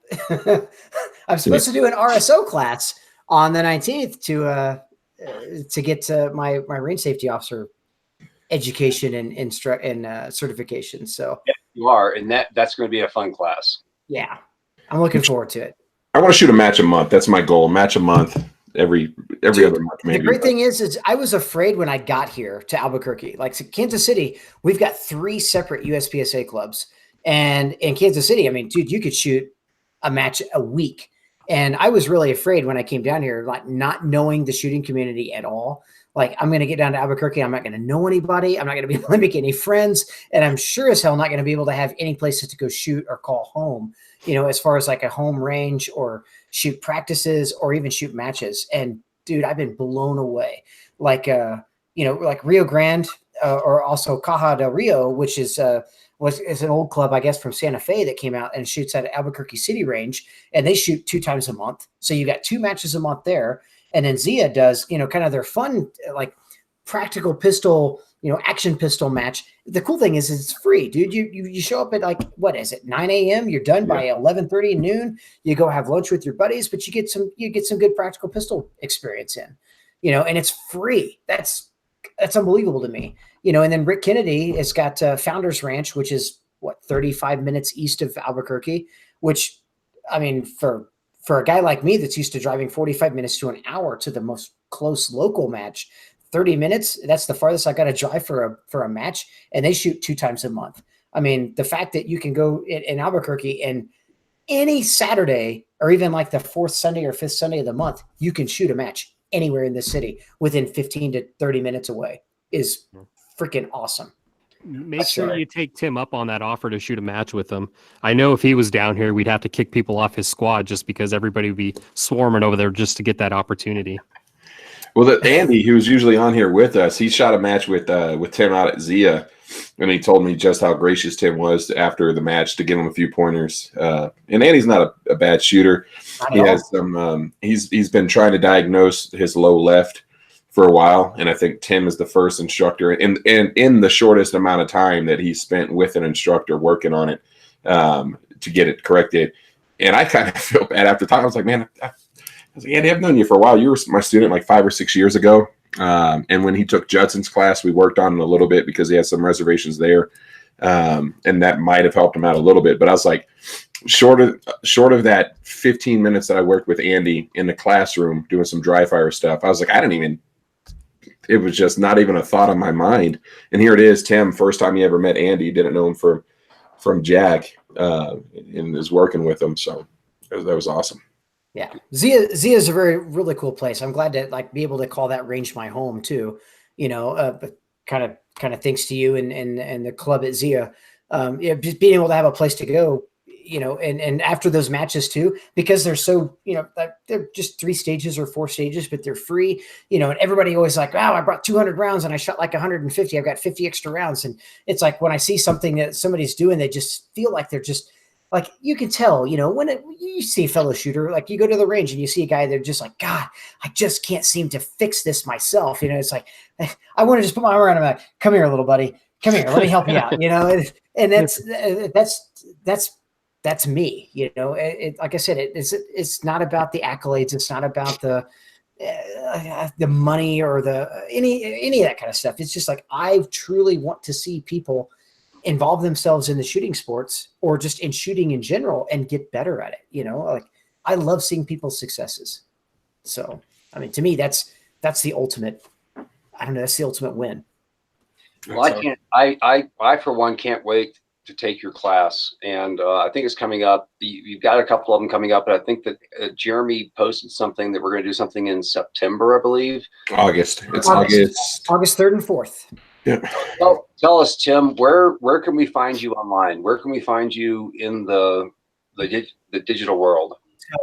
RSO class on the 19th to get to my range safety officer education and certification. So yeah, you are, and that's going to be a fun class. Yeah, I'm looking forward to it. I want to shoot a match a month. That's my goal. Match a month every other month. Maybe. The great thing is I was afraid when I got here to Albuquerque, like Kansas City, we've got 3 separate USPSA clubs, and in Kansas City, I mean, dude, you could shoot a match a week. And I was really afraid when I came down here, like not knowing the shooting community at all. Like, I'm going to get down to Albuquerque. I'm not going to know anybody. I'm not going to be able to make any friends. And I'm sure as hell not going to be able to have any places to go shoot or call home, you know, as far as like a home range or shoot practices or even shoot matches. And dude, I've been blown away. Like, you know, like Rio Grande or also Caja del Rio, which is an old club, I guess, from Santa Fe that came out and shoots at Albuquerque City Range, and they shoot 2 times a month. So you got 2 matches a month there. And then Zia does, you know, kind of their fun, like practical pistol, you know, action pistol match. The cool thing is it's free, dude. You show up at like, what is it, 9 a.m. You're done by 11:30 noon. You go have lunch with your buddies, but you get some good practical pistol experience in, you know, and it's free. That's unbelievable to me, you know. And then Rick Kennedy has got Founders Ranch, which is 35 minutes east of Albuquerque, which, I mean, for a guy like me that's used to driving 45 minutes to an hour to the most close local match, 30 minutes, that's the farthest I got to drive for a match, and they shoot 2 times a month. I mean, the fact that you can go in Albuquerque and any Saturday or even like the 4th Sunday or 5th Sunday of the month, you can shoot a match anywhere in the city within 15 to 30 minutes away is freaking awesome. Make sure you take Tim up on that offer to shoot a match with him. I know if he was down here, we'd have to kick people off his squad just because everybody would be swarming over there just to get that opportunity. Well, Andy, who's usually on here with us, he shot a match with Tim out at Zia, and he told me just how gracious Tim was after the match to give him a few pointers. And Andy's not a bad shooter. He has some. He's been trying to diagnose his low left for a while, and I think Tim is the first instructor in the shortest amount of time that he spent with an instructor working on it to get it corrected. And I kind of feel bad after time. I was like, man, Andy, I've known you for a while. You were my student like 5 or 6 years ago. And when he took Judson's class, we worked on it a little bit because he had some reservations there. And that might have helped him out a little bit. But I was like, short of that 15 minutes that I worked with Andy in the classroom doing some dry fire stuff, I was like, it was just not even a thought on my mind. And here it is, Tim, first time he ever met Andy, didn't know him from Jack, and is working with him. So that was awesome. Yeah, Zia is a really cool place. I'm glad to like be able to call that range my home too. You know, but kind of thanks to you and the club at Zia. Yeah, just being able to have a place to go. You know, and after those matches too, because they're so, you know, they're just 3 stages or 4 stages, but they're free. You know, and everybody always like, wow, I brought 200 rounds and I shot like 150. I've got 50 extra rounds, and it's like when I see something that somebody's doing, they just feel like they're just. Like you can tell, you know, when you see a fellow shooter, like you go to the range and you see a guy, they're just like, God, I just can't seem to fix this myself. You know, it's like, I want to just put my arm around him. Like, come here, little buddy, come here, let me help you out. You know, and that's me. You know, like I said, it's not about the accolades. It's not about the money or any of that kind of stuff. It's just like I truly want to see people involve themselves in the shooting sports or just in shooting in general and get better at it. You know, like I love seeing people's successes. So, I mean, to me, that's the ultimate, I don't know, that's the ultimate win. Well, I for one can't wait to take your class. And I think it's coming up. You've got a couple of them coming up, but I think that Jeremy posted something that we're going to do something in September, I believe. August. It's August 3rd and 4th. Yeah. Tell us, Tim, where can we find you online? Where can we find you in the digital world?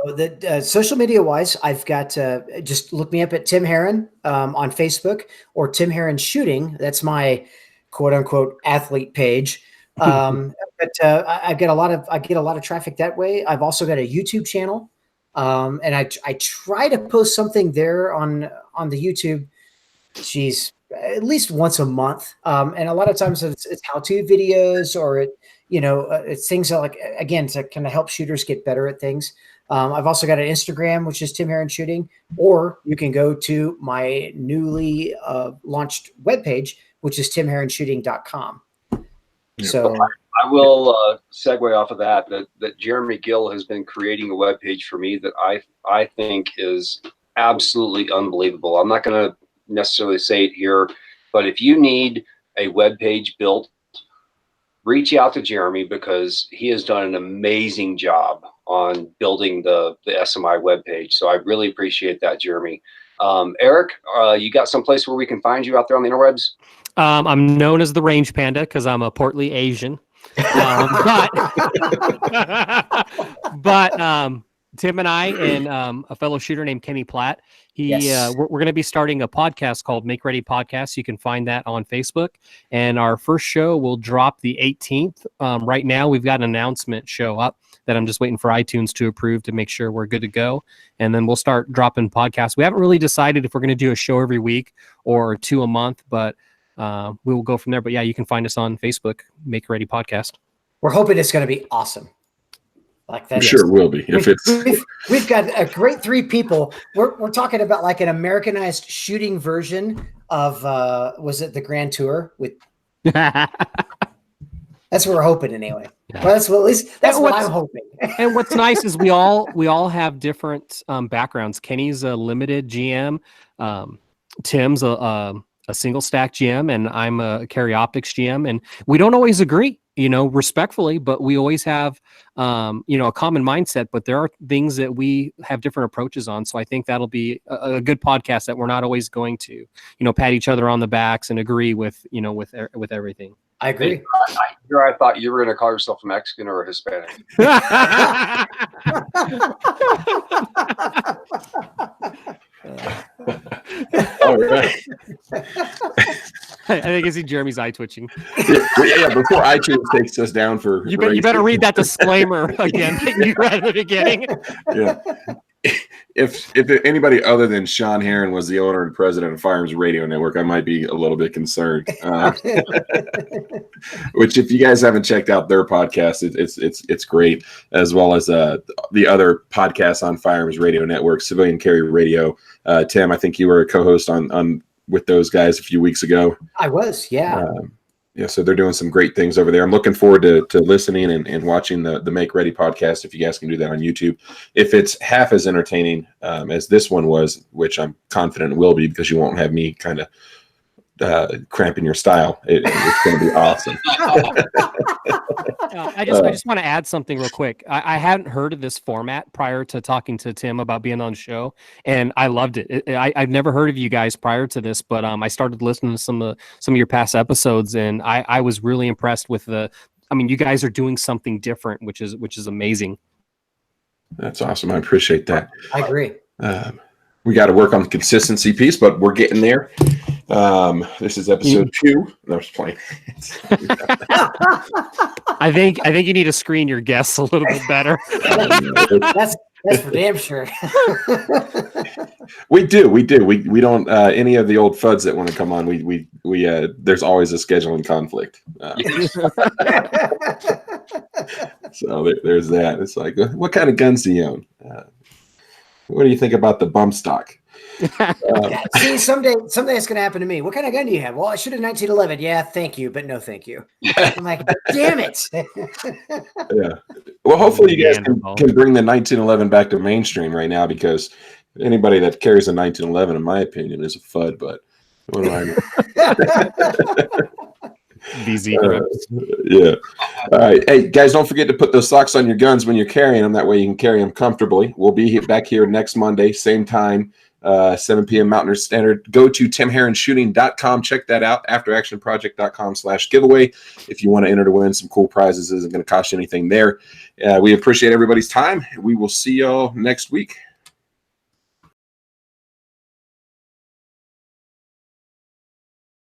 So the social media wise, I've got just look me up at Tim Herron on Facebook or Tim Herron Shooting. That's my quote unquote athlete page. But I get a lot of traffic that way. I've also got a YouTube channel, and I try to post something there on the YouTube. At least once a month. And a lot of times it's how-to videos or it's things that like, again, to kind of help shooters get better at things. I've also got an Instagram, which is Tim Herron Shooting, or you can go to my newly launched webpage, which is timherronshooting.com. So I will segue off of that Jeremy Gill has been creating a webpage for me that I think is absolutely unbelievable. I'm not going to necessarily say it here, but if you need a web page built, reach out to Jeremy because he has done an amazing job on building the SMI web page. So I really appreciate that, Jeremy. Eric, you got someplace where we can find you out there on the interwebs? I'm known as the Range Panda because I'm a portly Asian. But Tim and I and a fellow shooter named Kenny Platt, we're going to be starting a podcast called Make Ready Podcast. You can find that on Facebook. And our first show will drop the 18th. Right now, we've got an announcement show up that I'm just waiting for iTunes to approve to make sure we're good to go. And then we'll start dropping podcasts. We haven't really decided if we're going to do a show every week or 2 a month, but we will go from there. But yeah, you can find us on Facebook, Make Ready Podcast. We're hoping it's going to be awesome. Like that. I'm sure it will be. We've got a great 3 people. We're talking about like an Americanized shooting version of was it the Grand Tour with? That's what we're hoping anyway. Yeah. Well, at least that's what I'm hoping. And what's nice is we all have different backgrounds. Kenny's a limited GM. Tim's a single stack GM, and I'm a carry optics GM, and we don't always agree, respectfully, but we always have, a common mindset, but there are things that we have different approaches on. So I think that'll be a good podcast that we're not always going to, pat each other on the backs and agree with everything. I agree. I thought you were going to call yourself a Mexican or a Hispanic. All right. I think I see Jeremy's eye twitching. Yeah, before iTunes takes us down for you better read that disclaimer again that you read at the beginning. Yeah. If anybody other than Sean Herron was the owner and president of Firearms Radio Network, I might be a little bit concerned. Which, if you guys haven't checked out their podcast, it's great, as well as the other podcasts on Firearms Radio Network, Civilian Carry Radio. Tim, I think you were a co-host on with those guys a few weeks ago. I was, yeah. So they're doing some great things over there. I'm looking forward to listening and watching the Make Ready podcast, if you guys can do that on YouTube. If it's half as entertaining as this one was, which I'm confident it will be, because you won't have me kind of cramping your style. It's going to be awesome. I just want to add something real quick. I hadn't heard of this format prior to talking to Tim about being on the show, and I loved it. I've never heard of you guys prior to this, but I started listening to some of your past episodes, and I was really impressed with you guys are doing something different, which is amazing. That's awesome. I appreciate that. I agree. We got to work on the consistency piece, but we're getting there. This is episode 2. No, I'm just playing. I think you need to screen your guests a little bit better. That's for damn sure. We do. We don't any of the old FUDs that want to come on. We there's always a scheduling conflict. So there's that. It's like, what kind of guns do you own? What do you think about the bump stock? See, someday it's going to happen to me. What kind of gun do you have? Well, I shoot a 1911. Yeah, thank you, but no, thank you. I'm like, damn it. Yeah. Well, hopefully you guys can bring the 1911 back to mainstream right now, because anybody that carries a 1911, in my opinion, is a FUD. But what do I know? VZ grips. Yeah. All right. Hey, guys, don't forget to put those socks on your guns when you're carrying them. That way you can carry them comfortably. We'll be back here next Monday, same time, 7 p.m. Mountain Standard. Go to timherronshooting.com. Check that out. afteractionproject.com/giveaway. If you want to enter to win some cool prizes, it isn't going to cost you anything there. We appreciate everybody's time. We will see y'all next week.